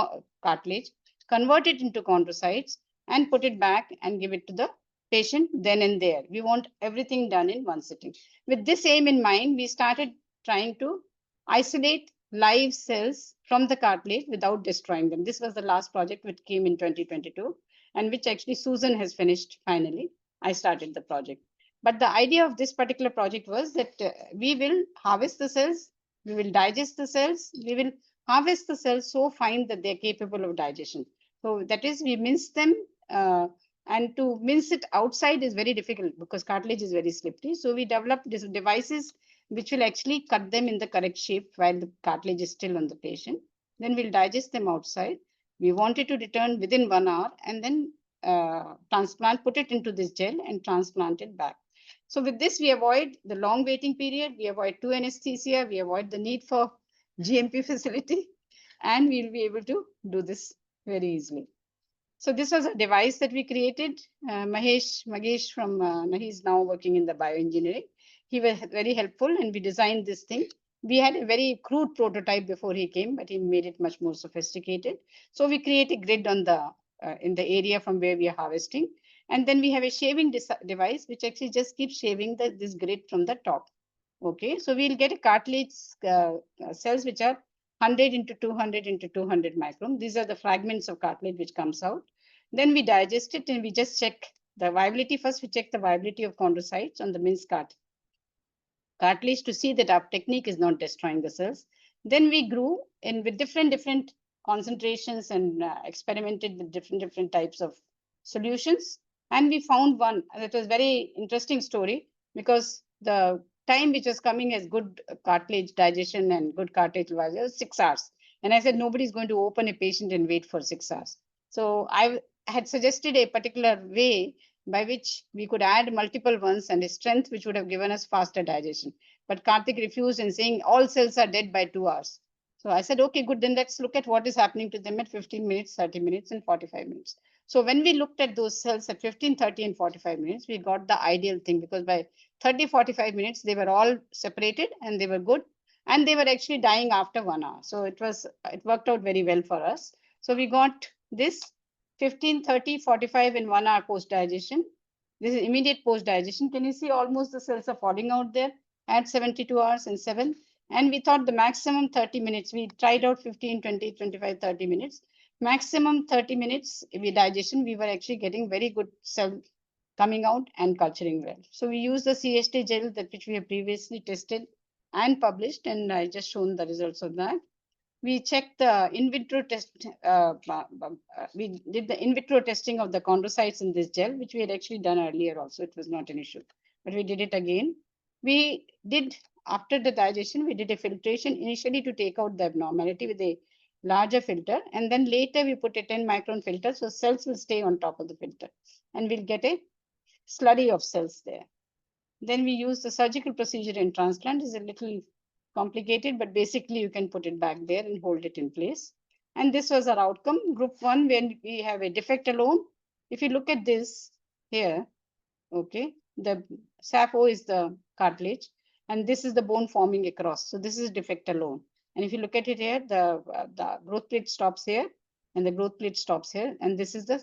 cartilage, convert it into chondrocytes, and put it back and give it to the patient then and there. We want everything done in one sitting. With this aim in mind, we started trying to isolate live cells from the cartilage without destroying them. This was the last project which came in 2022 and which actually Susan has finished finally. I started the project. But the idea of this particular project was that we will harvest the cells, we will digest the cells, we will harvest the cells so fine that they're capable of digestion. So that is, we mince them, and to mince it outside is very difficult because cartilage is very slippery. So we developed these devices which will actually cut them in the correct shape while the cartilage is still on the patient. Then we'll digest them outside. We want it to return within 1 hour and then transplant, put it into this gel and transplant it back. So with this, we avoid the long waiting period, we avoid 2 anesthesia, we avoid the need for GMP facility, and we'll be able to do this very easily. So this was a device that we created. Magesh from, he's now working in the bioengineering. He was very helpful and we designed this thing. We had a very crude prototype before he came, but he made it much more sophisticated. So we create a grid on the in the area from where we are harvesting. And then we have a shaving device, which actually just keeps shaving this grid from the top. Okay, so we'll get a cartilage cells which are 100 into 200 into 200 micron. These are the fragments of cartilage which comes out. Then we digest it and we just check the viability. First, we check the viability of chondrocytes on the minced cartilage to see that our technique is not destroying the cells. Then we grew in with different concentrations and experimented with different types of solutions. And we found one that was very interesting story because the time which was coming as good cartilage digestion and good cartilage was 6 hours. And I said, nobody's going to open a patient and wait for 6 hours. So I had suggested a particular way by which we could add multiple ones and a strength which would have given us faster digestion. But Karthik refused and saying all cells are dead by 2 hours. So I said, okay, good, then let's look at what is happening to them at 15 minutes, 30 minutes, and 45 minutes. So when we looked at those cells at 15, 30, and 45 minutes, we got the ideal thing because by 30, 45 minutes, they were all separated and they were good. And they were actually dying after 1 hour. So it worked out very well for us. So we got this 15, 30, 45 in 1 hour post-digestion. This is immediate post-digestion. Can you see almost the cells are falling out there at 72 hours and 7? And we thought the maximum 30 minutes. We tried out 15, 20, 25, 30 minutes. Maximum 30 minutes with digestion, we were actually getting very good cell coming out and culturing well. So we used the CST gel that which we have previously tested and published, and I just shown the results of that. We checked the in vitro test. We did the in vitro testing of the chondrocytes in this gel, which we had actually done earlier also. It was not an issue, but we did it again. We did, after the digestion, we did a filtration initially to take out the abnormality with a larger filter. And then later we put a 10 micron filter. So cells will stay on top of the filter and we'll get a slurry of cells there. Then we use the surgical procedure in transplant. Is a little complicated, but basically you can put it back there and hold it in place. And this was our outcome. Group 1, when we have a defect alone. If you look at this here, okay, the SAPO is the cartilage, and this is the bone forming across. So this is defect alone. And if you look at it here, the growth plate stops here, and the growth plate stops here, and this is the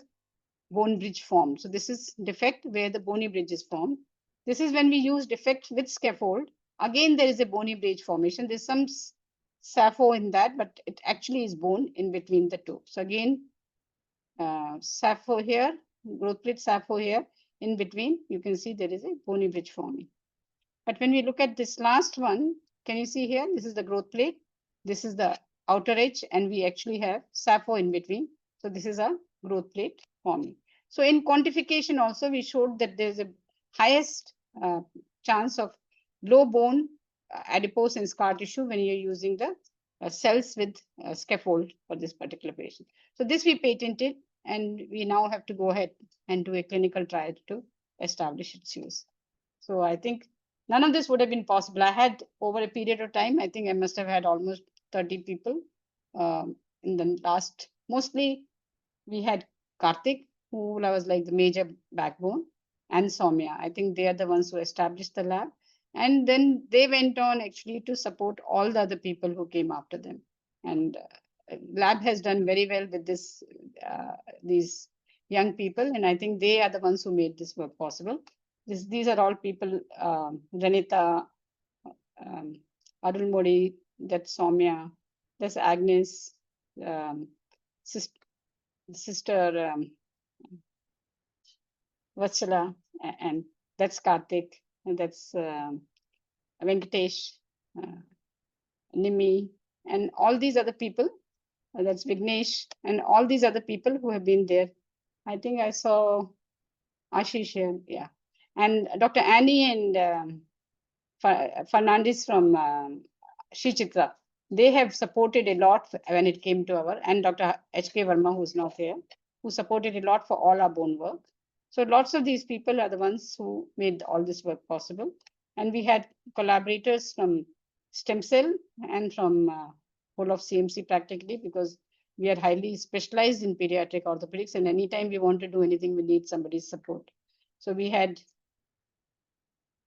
bone bridge formed. So this is defect where the bony bridge is formed. This is when we use defect with scaffold. Again, there is a bony bridge formation. There's some SAPO in that, but it actually is bone in between the two. So again, SAPO here, growth plate SAPO here. In between, you can see there is a bony bridge forming. But when we look at this last one, can you see here? This is the growth plate. This is the outer edge, and we actually have sapho in between. So this is a growth plate forming. So in quantification also, we showed that there's a highest chance of low bone, adipose and scar tissue when you're using the cells with scaffold for this particular patient. So this we patented, and we now have to go ahead and do a clinical trial to establish its use. So I think none of this would have been possible. I had, over a period of time, I think I must have had almost 30 people in the last, mostly we had Karthik, who was like the major backbone, and Soumya. I think they are the ones who established the lab. And then they went on actually to support all the other people who came after them. And lab has done very well with this, these young people. And I think they are the ones who made this work possible. These are all people, Janita, Arul Modi, that's Soumya, that's Agnes, sister Vatsala, and that's Karthik, and that's Venkatesh, Nimi, and all these other people. That's Vignesh, and all these other people who have been there. I think I saw Ashish here, yeah, and Dr. Annie and Fernandez from Sri Chitra. They have supported a lot when it came to our, and Dr. H.K. Verma, who's now here, who supported a lot for all our bone work. So lots of these people are the ones who made all this work possible. And we had collaborators from stem cell and from whole of CMC practically, because we are highly specialized in pediatric orthopedics, and anytime we want to do anything, we need somebody's support. So we had,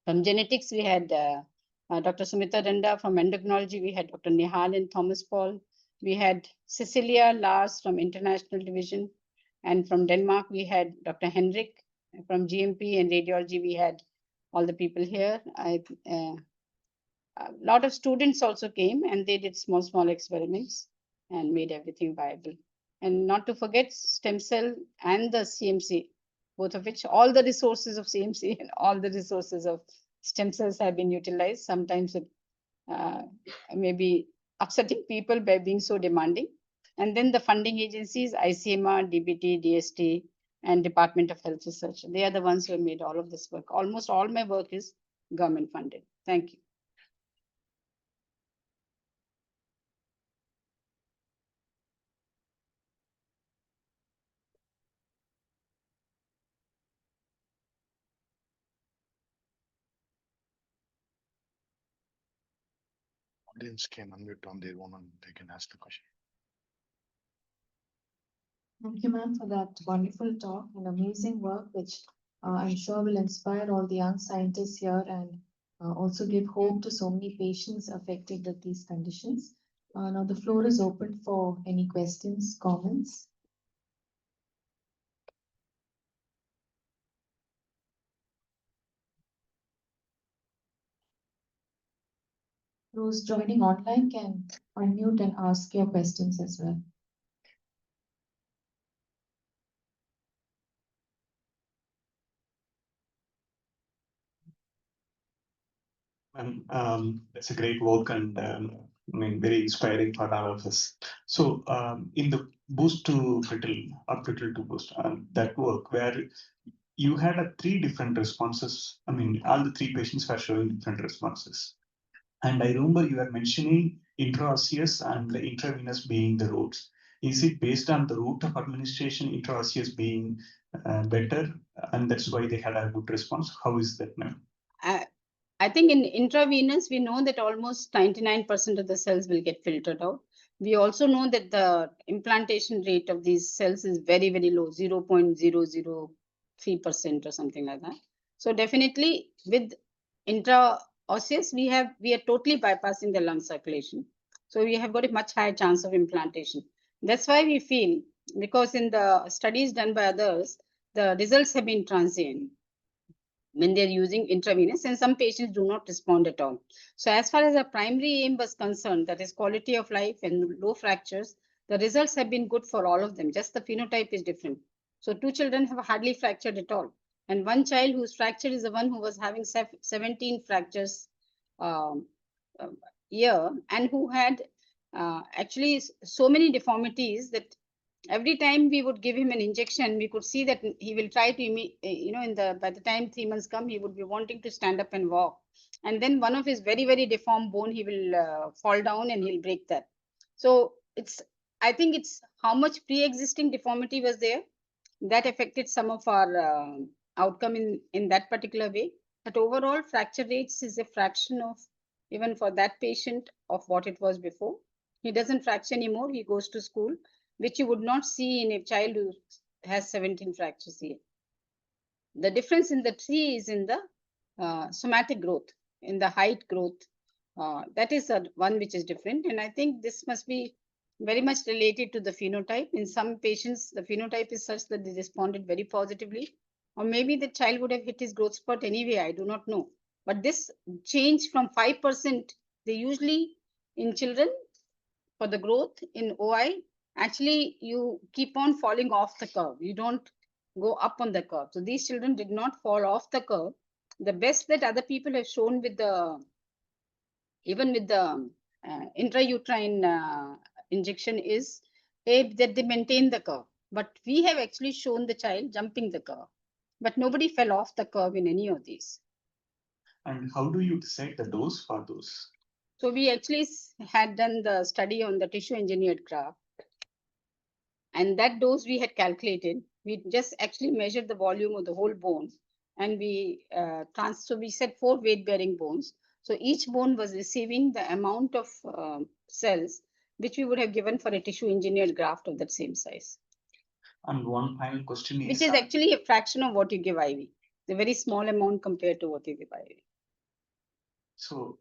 from genetics, we had Dr. Sumita Danda. From endocrinology, we had Dr. Nihal and Thomas Paul. We had Cecilia Lars from International Division. And from Denmark, we had Dr. Henrik. From GMP and radiology, we had all the people here. A lot of students also came, and they did small experiments and made everything viable. And not to forget stem cell and the CMC, both of which, all the resources of CMC and all the resources of stem cells have been utilized. Sometimes it may be upsetting people by being so demanding. And then the funding agencies, ICMR, DBT, DST, and Department of Health Research. They are the ones who have made all of this work. Almost all my work is government funded. Thank you. Audience can unmute on their own and they can ask the question. Thank you, ma'am, for that wonderful talk and amazing work, which I'm sure will inspire all the young scientists here and also give hope to so many patients affected with these conditions. Now the floor is open for any questions, comments. Those joining online can unmute and ask your questions as well. It's a great work and I mean, very inspiring for all of us. So in the boost to brittle or brittle to boost, that work where you had 3 different responses. I mean, all the 3 patients were showing different responses. And I remember you were mentioning intraosseous and the intravenous being the routes. Is it based on the route of administration, intraosseous being better, and that's why they had a good response? How is that now? I think in intravenous, we know that almost 99% of the cells will get filtered out. We also know that the implantation rate of these cells is very, very low, 0.003% or something like that. So definitely with intraosseous, we are totally bypassing the lung circulation. So we have got a much higher chance of implantation. That's why we feel, because in the studies done by others, the results have been transient when they're using intravenous, and some patients do not respond at all. So as far as our primary aim was concerned, that is quality of life and low fractures, the results have been good for all of them. Just the phenotype is different. So 2 children have hardly fractured at all. And 1 child who's fractured is the one who was having 17 fractures year and who had actually so many deformities that every time we would give him an injection, we could see that he will try to, by the time 3 months come, he would be wanting to stand up and walk. And then one of his very, very deformed bone, he will fall down and he'll break that. So I think it's how much pre-existing deformity was there that affected some of our outcome in that particular way. But overall, fracture rates is a fraction of, even for that patient, of what it was before. He doesn't fracture anymore. He goes to school, which you would not see in a child who has 17 fractures here. The difference in the tree is in the somatic growth, in the height growth. That is one which is different. And I think this must be very much related to the phenotype. In some patients, the phenotype is such that they responded very positively. Or maybe the child would have hit his growth spurt anyway, I do not know. But this change from 5%, they usually, in children, for the growth in OI, actually you keep on falling off the curve. You don't go up on the curve. So these children did not fall off the curve. The best that other people have shown with the, even with the intrauterine injection is that they maintain the curve. But we have actually shown the child jumping the curve. But nobody fell off the curve in any of these. And how do you decide the dose for those? So we actually had done the study on the tissue engineered graft. And that dose we had calculated. We just actually measured the volume of the whole bone. And we so we said 4 weight bearing bones. So each bone was receiving the amount of cells which we would have given for a tissue engineered graft of that same size. And one final question is, which is actually a fraction of what you give IV. It's a very small amount compared to what you give IV. So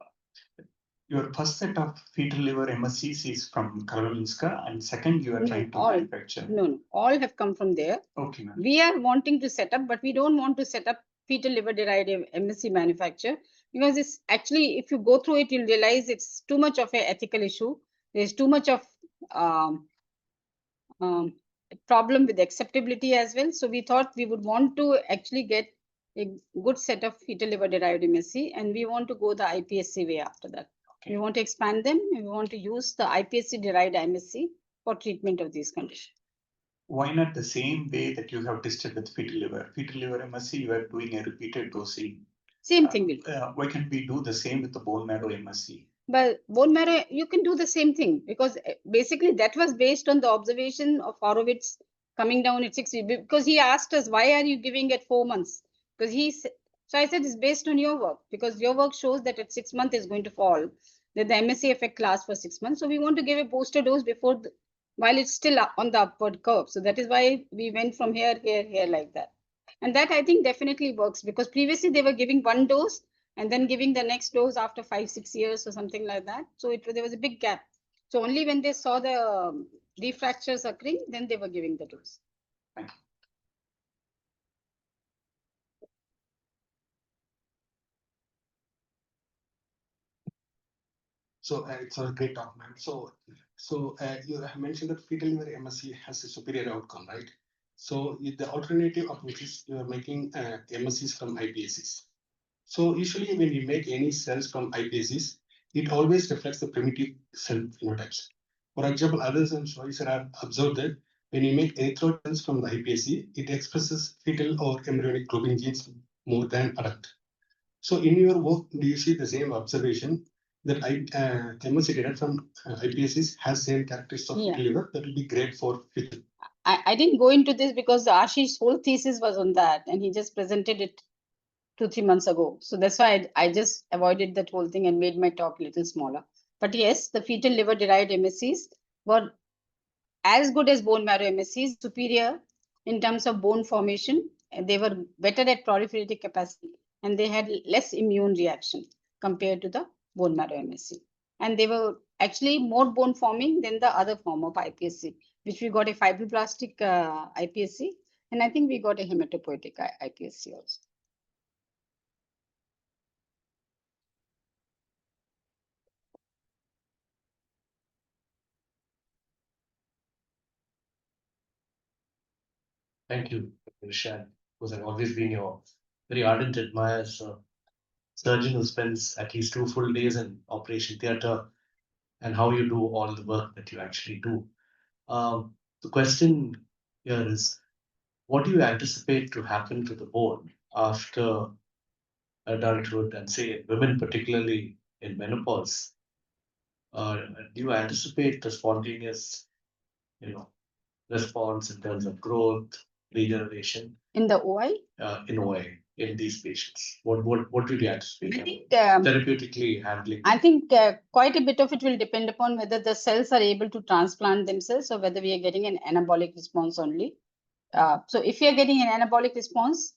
your first set of fetal liver MSCs is from Karolinska, and second you are trying to manufacture. No, all have come from there. Okay, ma'am. We are wanting to set up, but we don't want to set up fetal liver derived MSC manufacture, because it's actually, if you go through it, you'll realize it's too much of an ethical issue. There's too much of problem with acceptability as well. So we thought we would want to actually get a good set of fetal liver derived MSC, and we want to go the iPSC way after that. Okay. We want to expand them, and we want to use the iPSC derived MSC for treatment of these conditions. Why not the same way that you have tested with fetal liver? Fetal liver MSC, you are doing a repeated dosing. Same thing will. Why can't we do the same with the bone marrow MSC? But bone marrow, you can do the same thing, because basically that was based on the observation of Horowitz coming down at 6 weeks, because he asked us, why are you giving at 4 months? Because so I said, it's based on your work, because your work shows that at 6 months is going to fall, that the MSC effect lasts for 6 months. So we want to give a booster dose before, while it's still on the upward curve. So that is why we went from here, like that. And that I think definitely works, because previously they were giving one dose and then giving the next dose after 5-6 years or something like that. So there was a big gap. So only when they saw the refractures occurring, then they were giving the dose. Thank you. So it's a great talk, ma'am. So you have mentioned that fetal liver MSC has a superior outcome, right? So the alternative approach is you are making MSCs from iPSCs. So usually when you make any cells from iPSCs, it always reflects the primitive cell phenotypes. For example, others and studies have observed that when you make erythroid cells from the iPSC, it expresses fetal or embryonic globin genes more than adult. So in your work, do you see the same observation that MSC derived from iPSCs has same characteristics of fetal liver? That will be great for fetal. I didn't go into this because Ashish's whole thesis was on that, and he just presented it 2-3 months ago. So that's why I just avoided that whole thing and made my talk a little smaller. But yes, the fetal liver derived MSCs were as good as bone marrow MSCs, superior in terms of bone formation. And they were better at proliferative capacity, and they had less immune reaction compared to the bone marrow MSC. And they were actually more bone forming than the other form of iPSC, which we got a fibroblastic iPSC, and I think we got a hematopoietic iPSC also. Thank you, Vrisha, because I've always been your very ardent admirer. So surgeon who spends at least 2 full days in operation theatre and how you do all the work that you actually do. The question here is, what do you anticipate to happen to the bone after adulthood and say women, particularly in menopause? Do you anticipate the spontaneous, response in terms of growth, regeneration In the OI? in OI in these patients? What do you anticipate? I think, therapeutically handling. I think quite a bit of it will depend upon whether the cells are able to transplant themselves or whether we are getting an anabolic response only. So if we are getting an anabolic response,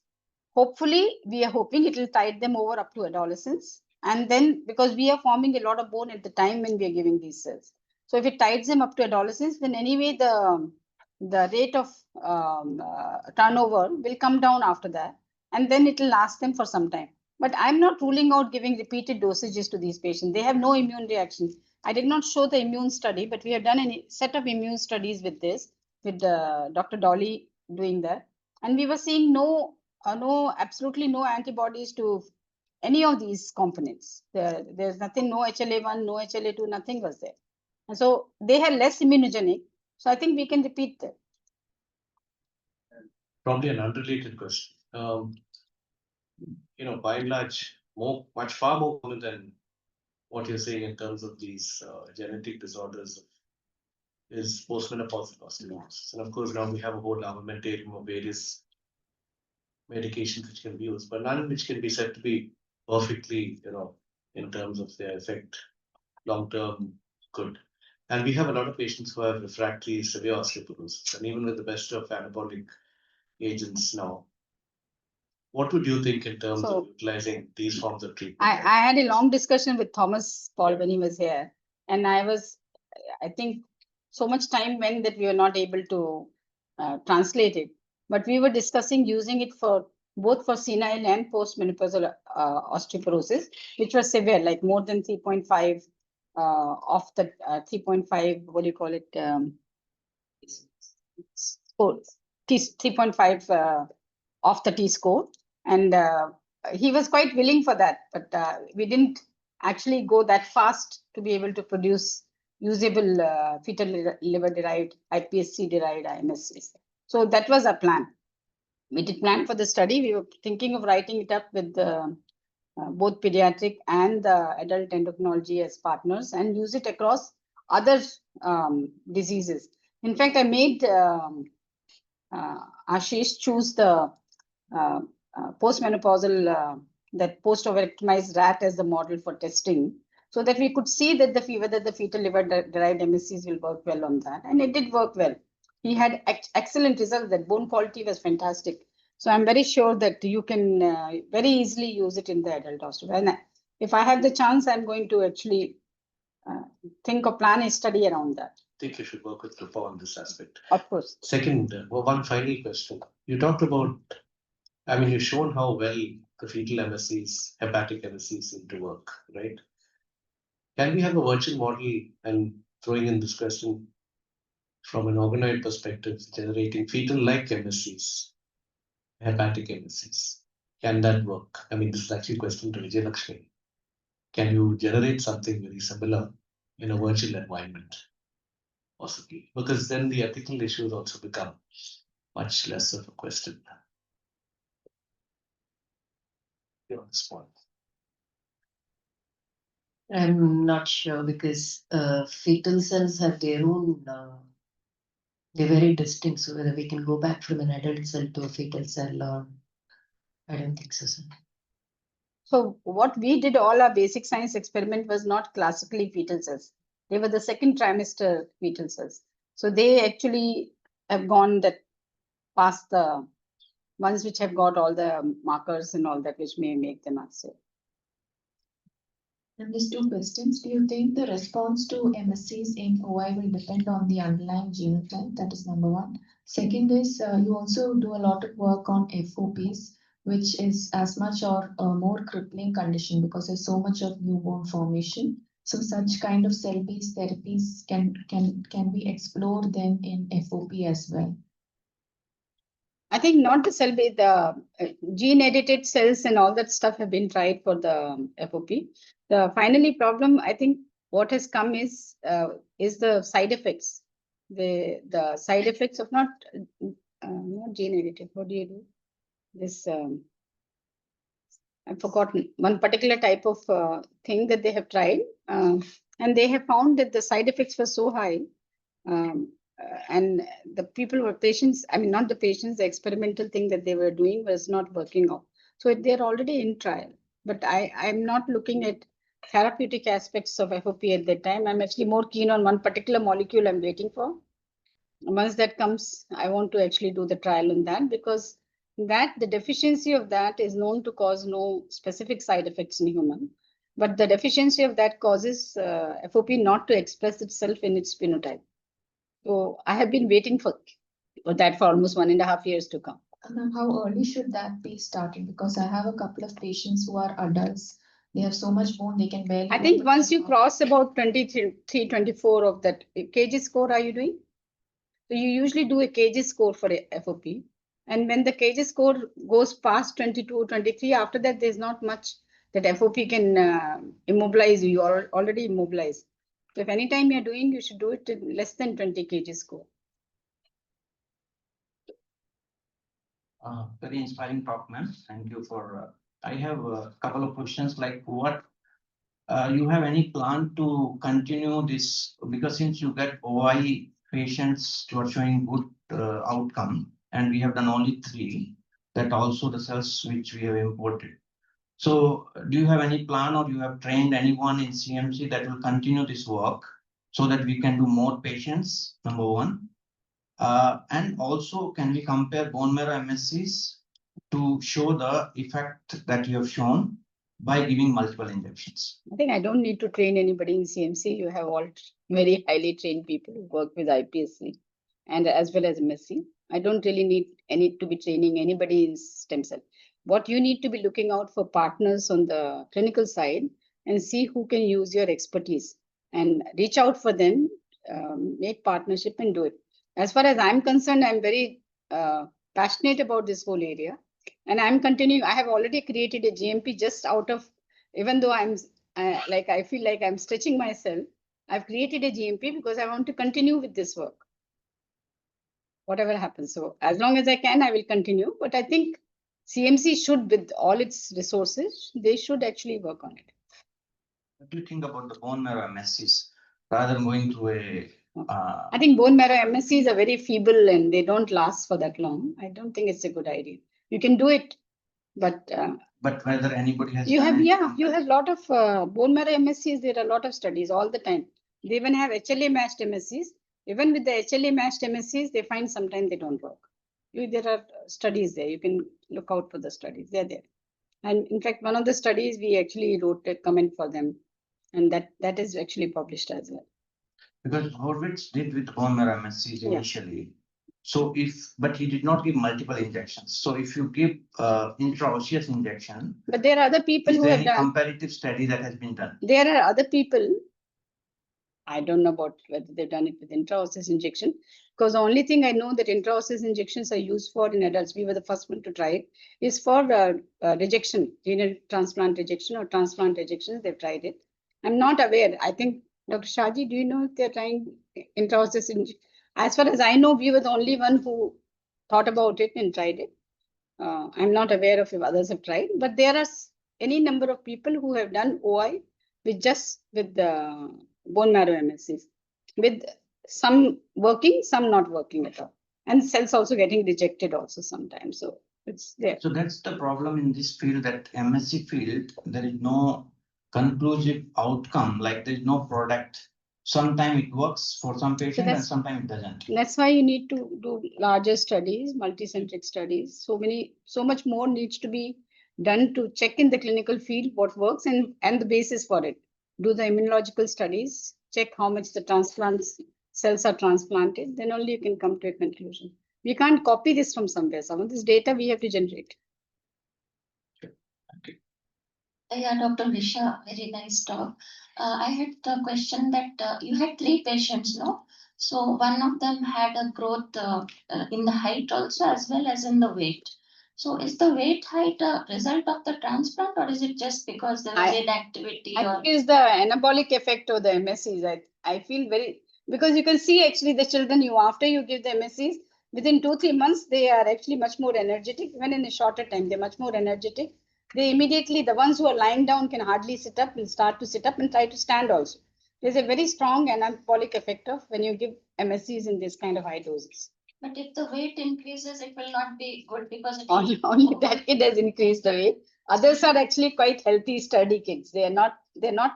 hopefully we are hoping it will tide them over up to adolescence. And then because we are forming a lot of bone at the time when we are giving these cells. So if it tides them up to adolescence, then anyway the rate of turnover will come down after that. And then it will last them for some time. But I'm not ruling out giving repeated dosages to these patients. They have no immune reaction. I did not show the immune study, but we have done a set of immune studies with this, with Dr. Dolly doing that. And we were seeing absolutely no antibodies to any of these components. There's nothing, no HLA1, no HLA2, nothing was there. And so they had less immunogenic. So I think we can repeat that. Probably an unrelated question. By and large, far more common than what you're saying in terms of these genetic disorders is postmenopausal osteoporosis. And of course, now we have a whole armamentarium of various medications which can be used, but none which can be said to be perfectly, in terms of their effect, long-term good. And we have a lot of patients who have refractory severe osteoporosis, and even with the best of anabolic agents now, what would you think in terms of utilizing these forms of treatment? I had a long discussion with Thomas Paul when he was here, and I think so much time went that we were not able to translate it. But we were discussing using it for both for senile and postmenopausal osteoporosis, which was severe, like more than 3.5 of the 3.5, what do you call it? Score, 3.5 of the T-score. And he was quite willing for that, but we didn't actually go that fast to be able to produce usable fetal liver-derived, iPSC-derived IMSCs. So that was our plan. We did plan for the study. We were thinking of writing it up with both pediatric and adult endocrinology as partners and use it across other diseases. In fact, I made Ashish choose the postmenopausal, that post-ovariectomized rat as the model for testing, so that we could see that whether the fetal liver-derived MSCs will work well on that. And it did work well. He had excellent results. That bone quality was fantastic. So I'm very sure that you can very easily use it in the adult osteoporosis. And if I have the chance, I'm going to actually think or plan a study around that. I think you should work with Prof on this aspect. Of course. Second, one final question. You talked about, you've shown how well the fetal MSCs, hepatic MSCs seem to work, right? Can we have a virtual model, and throwing in this question from an organoid perspective, generating fetal-like MSCs, hepatic MSCs? Can that work? This is actually a question to Vijay Lakshmi. Can you generate something very similar in a virtual environment? Possibly, because then the ethical issues also become much less of a question. On this point. I'm not sure, because fetal cells have their own, they're very distinct. So whether we can go back from an adult cell to a fetal cell, or I don't think so, sir. So what we did, all our basic science experiment was not classically fetal cells. They were the second trimester fetal cells. So they actually have gone that past the ones which have got all the markers and all that, which may make them unsafe. And these two questions, do you think the response to MSCs in OI will depend on the underlying genotype? That is number one. Second is, you also do a lot of work on FOPs, which is as much or more crippling condition because there's so much of newborn formation. So such kind of cell-based therapies can we explore them in FOP as well? I think not the cell based, the gene edited cells and all that stuff have been tried for the FOP. The finally problem, I think what has come is the side effects. The side effects of not gene edited. What do you do? This I've forgotten one particular type of thing that they have tried, and they have found that the side effects were so high. And the people were patients, I mean, not the patients, the experimental thing that they were doing was not working out. So they're already in trial, but I'm not looking at therapeutic aspects of FOP at that time. I'm actually more keen on one particular molecule I'm waiting for. Once that comes, I want to actually do the trial on that, because the deficiency of that is known to cause no specific side effects in human. But the deficiency of that causes FOP not to express itself in its phenotype. So I have been waiting for that for almost 1.5 years to come. And how early should that be started? Because I have a couple of patients who are adults. They have so much bone, they can barely. I think once you cross about 23, 24 of that kg score, are you doing? So you usually do a kg score for a FOP. And when the kg score goes past 22, 23, after that, there's not much that FOP can immobilize you. You are already immobilized. So if anytime you're doing, you should do it in less than 20 kg score. Very inspiring talk, ma'am. Thank you for. I have a couple of questions. Like, what you have any plan to continue this? Because since you get OI patients who are showing good outcome, and we have done only 3, that also the cells which we have imported. So, do you have any plan, or you have trained anyone in CMC that will continue this work so that we can do more patients? Number 1. And also, can we compare bone marrow MSCs to show the effect that you have shown by giving multiple injections? I think I don't need to train anybody in CMC. You have all very highly trained people who work with iPSC and as well as MSc. I don't really need to be training anybody in stem cell. What you need to be looking out for partners on the clinical side and see who can use your expertise and reach out for them, make partnership and do it. As far as I'm concerned, I'm very passionate about this whole area, and I'm continuing. I have already created a GMP just out of, even though I'm I feel like I'm stretching myself. I've created a GMP because I want to continue with this work, whatever happens. So as long as I can, I will continue. But I think CMC should, with all its resources, they should actually work on it. What do you think about the bone marrow MSCs rather than going through a? I think bone marrow MSCs are very feeble and they don't last for that long. I don't think it's a good idea. You can do it, but whether anybody has you have a lot of bone marrow MSCs. There are a lot of studies all the time. They even have HLA matched MSCs. Even with the HLA matched MSCs, they find sometimes they don't work. There are studies there. You can look out for the studies. They're there. And in fact, one of the studies we actually wrote a comment for them, and that is actually published as well. Because Horvitz did with bone marrow MSCs initially. So but he did not give multiple injections. So if you give intraosseous injection. But there are other people who have done comparative study that has been done. There are other people. I don't know about whether they've done it with intraosseous injection, because the only thing I know that intraosseous injections are used for in adults, we were the first one to try it, is for rejection, renal transplant rejection or transplant rejection. They've tried it. I'm not aware. I think, Dr. Shaji, do you know if they're trying intraosseous injection? As far as I know, we were the only one who thought about it and tried it. I'm not aware of if others have tried, but there are any number of people who have done OI with the bone marrow MSCs, with some working, some not working at all, and cells also getting rejected also sometimes. So it's there. So that's the problem in this field, that MSc field, there is no conclusive outcome, like there is no product. Sometimes it works for some patients and sometimes it doesn't. That's why you need to do larger studies, multicentric studies. So much more needs to be done to check in the clinical field what works and the basis for it. Do the immunological studies, check how much the transplants cells are transplanted, then only you can come to a conclusion. We can't copy this from somewhere. Some of this data we have to generate. Okay. Yeah, Dr. Vrisha, very nice talk. I had the question that you had 3 patients, no? So one of them had a growth in the height also as well as in the weight. So is the weight height a result of the transplant or is it just because there was inactivity? I or think it's the anabolic effect of the MSCs. I feel very, because you can see actually the children after you give the MSCs, within 2-3 months, they are actually much more energetic. Even in a shorter time, they're much more energetic. They immediately, the ones who are lying down can hardly sit up, will start to sit up and try to stand also. There's a very strong anabolic effect of when you give MSCs in this kind of high doses. But if the weight increases, it will not be good because it Only that kid has increased the weight. Others are actually quite healthy, sturdy kids. They're not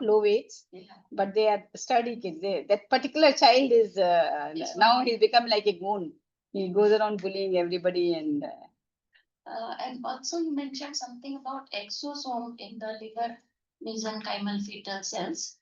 low weights, but they are sturdy kids. That particular child is now he's become like a goon. He goes around bullying everybody and. And also you mentioned something about exosome in the liver mesenchymal fetal cells.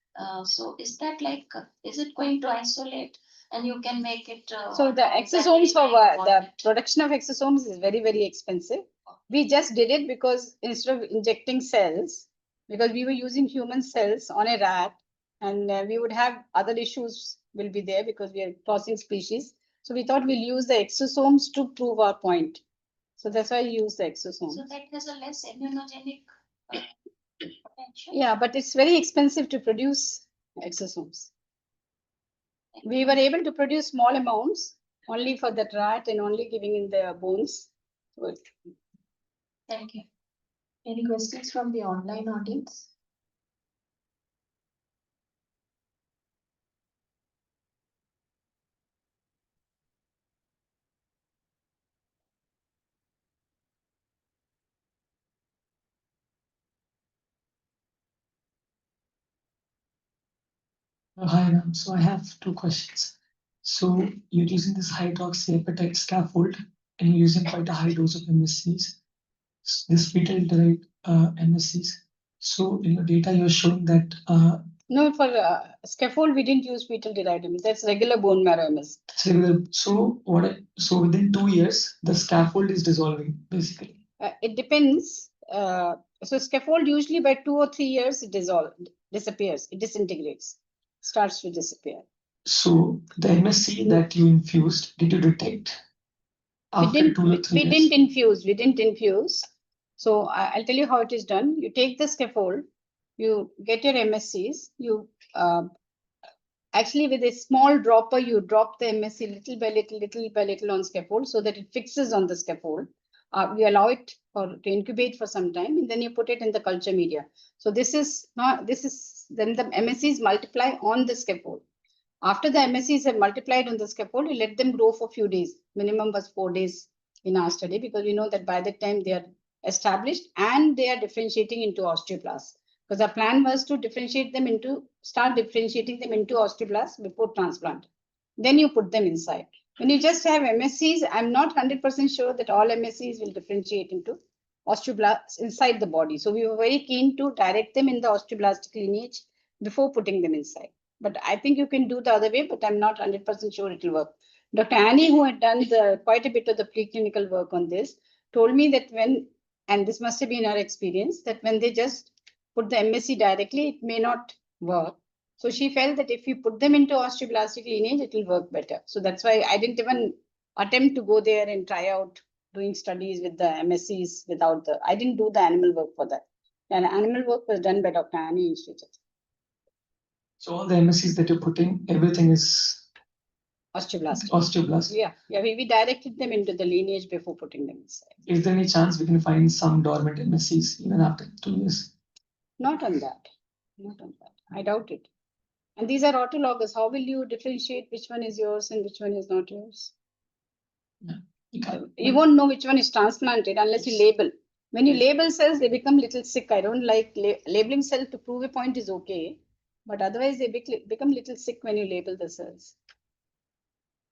So is that like, is it going to isolate and you can make it? So the exosomes for the production of exosomes is very, very expensive. We just did it because instead of injecting cells, because we were using human cells on a rat and we would have other issues will be there because we are crossing species. So we thought we'll use the exosomes to prove our point. So that's why I use the exosomes. So that has a less immunogenic potential? Yeah, but it's very expensive to produce exosomes. We were able to produce small amounts only for the rat and only giving in the bones. Thank you. Any questions from the online audience? Hi, ma'am. So I have 2 questions. So you're using this hydroxyapatite scaffold and you're using quite a high dose of MSCs, this fetal derived MSCs. So in your data, you're showing that. No, for scaffold, we didn't use fetal derived MS. That's regular bone marrow MS. So within 2 years, the scaffold is dissolving, basically. It depends. So scaffold usually by 2 or 3 years it disappears, it disintegrates, starts to disappear. So the MSC that you infused, did you detect after 2 or 3 years? We didn't infuse. So I'll tell you how it is done. You take the scaffold, you get your MSCs, you actually with a small dropper, you drop the MSC little by little on scaffold so that it fixes on the scaffold. We allow it to incubate for some time and then you put it in the culture media. So then the MSCs multiply on the scaffold. After the MSCs have multiplied on the scaffold, you let them grow for a few days. Minimum was 4 days in our study because we know that by that time they are established and they are differentiating into osteoblasts. Because our plan was to start differentiating them into osteoblasts before transplant. Then you put them inside. When you just have MSCs, I'm not 100% sure that all MSCs will differentiate into osteoblasts inside the body. So we were very keen to direct them in the osteoblastic lineage before putting them inside. But I think you can do the other way, but I'm not 100% sure it will work. Dr. Annie, who had done quite a bit of the preclinical work on this, told me that and this must have been her experience, that when they just put the MSC directly, it may not work. So she felt that if you put them into osteoblastic lineage, it will work better. So that's why I didn't even attempt to go there and try out doing studies with the MSCs I didn't do the animal work for that. And animal work was done by Dr. Annie Institute. So all the MSCs that you're putting, everything is osteoblast. Yeah, we directed them into the lineage before putting them inside. Is there any chance we can find some dormant MSCs even after 2 years? Not on that. I doubt it. And these are autologous. How will you differentiate which one is yours and which one is not yours? Yeah. You won't know which one is transplanted unless you label. When you label cells, they become little sick. I don't like labeling cells to prove a point is okay, but otherwise they become little sick when you label the cells.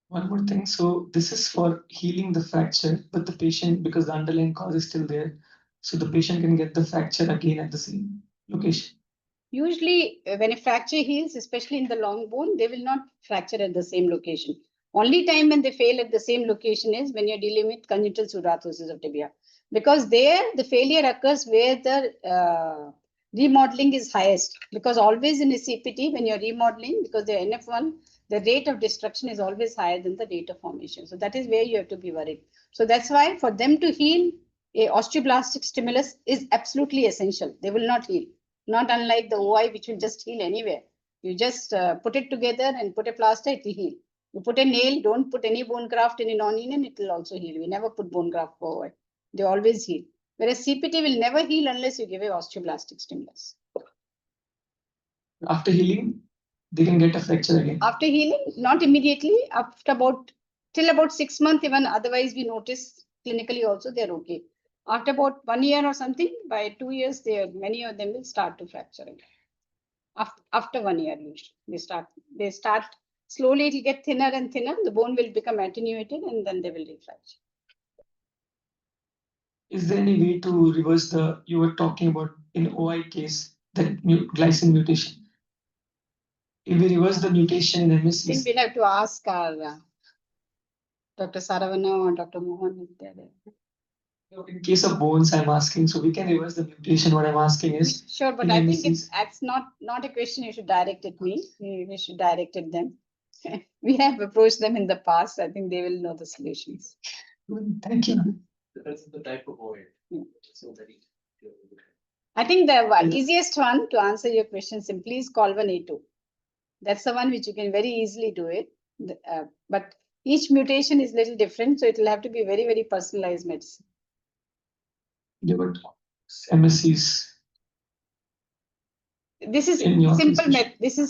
One more thing. So this is for healing the fracture, but the patient, because the underlying cause is still there, so the patient can get the fracture again at the same location. Usually, when a fracture heals, especially in the long bone, they will not fracture at the same location. Only time when they fail at the same location is when you're dealing with congenital pseudarthrosis of tibia. Because there, the failure occurs where the remodeling is highest, because always in a CPT, when you're remodeling, because they're NF1, the rate of destruction is always higher than the rate of formation. So that is where you have to be worried. So that's why for them to heal, a osteoblastic stimulus is absolutely essential. They will not heal, not unlike the OI, which will just heal anywhere. You just put it together and put a plaster, it will heal. You put a nail, don't put any bone graft in a non-union, it will also heal. We never put bone graft for OI. They always heal. Whereas CPT will never heal unless you give a osteoblastic stimulus. After healing, they can get a fracture again. After healing, not immediately, after till about 6 months, even otherwise we notice clinically also they're okay. After about 1 year or something, by 2 years, many of them will start to fracture again. After 1 year, usually, they start slowly, it will get thinner and thinner, the bone will become attenuated and then they will refracture. Is there any way to reverse you were talking about in OI case, that glycine mutation? If we reverse the mutation in I think MSCs, we'll have to ask our Dr. Saravana or Dr. Mohan if they're there. in case of bones, I'm asking, so we can reverse the mutation. What I'm asking is, Sure, but in I think MSCs. it's not a question you should direct at me. We should direct at them. We have approached them in the past. I think they will know the solutions. Thank you. That's the type of OI. So very. I think the easiest one to answer your question simply is call 1A2. That's the one which you can very easily do it. But each mutation is little different, so it will have to be very, very personalized medicine. Yeah, but MSCs. This is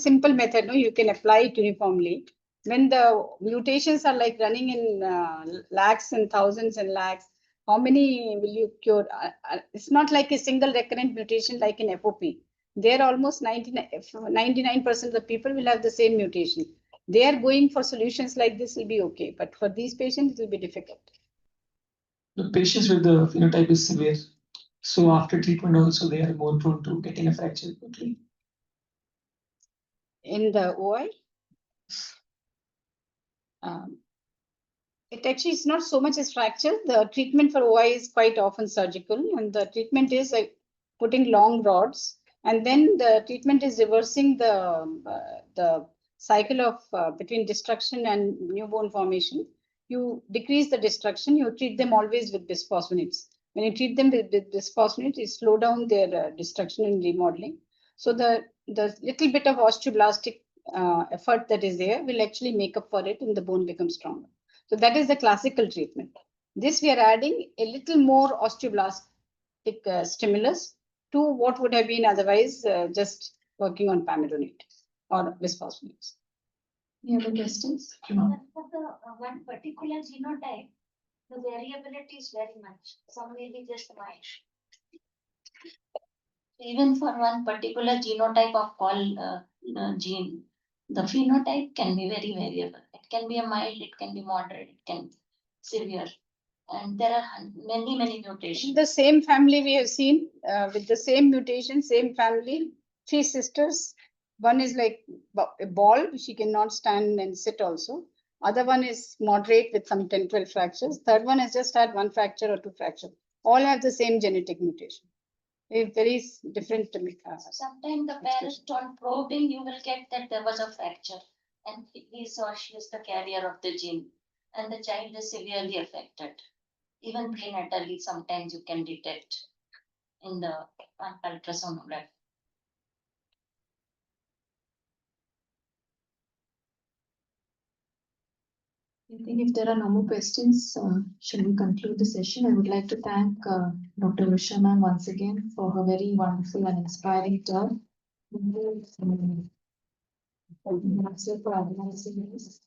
simple method. No, you can apply it uniformly. When the mutations are like running in lakhs and thousands and lakhs, how many will you cure? It's not like a single recurrent mutation like in FOP. There almost 99% of the people will have the same mutation. They are going for solutions like this will be okay, but for these patients it will be difficult. The patients with the phenotype is severe, so after treatment also they are more prone to getting a fracture quickly. In the OI, it actually is not so much as fracture. The treatment for OI is quite often surgical, and the treatment is like putting long rods, and then the treatment is reversing the cycle of between destruction and new bone formation. You decrease the destruction, you treat them always with bisphosphonates. When you treat them with bisphosphonates, you slow down their destruction and remodeling. So the little bit of osteoblastic effort that is there will actually make up for it and the bone becomes stronger. So that is the classical treatment. This we are adding a little more osteoblastic stimulus to what would have been otherwise just working on pamidonate or bisphosphonates. Any other questions? For the one particular genotype, the variability is very much. Some may be just mild. Even for one particular genotype of gene, the phenotype can be very variable. It can be a mild, it can be moderate, it can be severe. And there are many mutations. In the same family we have seen with the same mutation, same family, 3 sisters. One is like a ball, she cannot stand and sit also. Other one is moderate with some 10-12 fractures. Third one has just had 1 fracture or 2 fractures. All have the same genetic mutation. Very different. Sometimes the parents on probing, you will get that there was a fracture and he or she is the carrier of the gene and the child is severely affected. Even prenatally, sometimes you can detect in the ultrasonography. I think if there are no more questions, shall we conclude the session? I would like to thank Dr. Vrisha ma'am once again for her very wonderful and inspiring talk. For organizing this.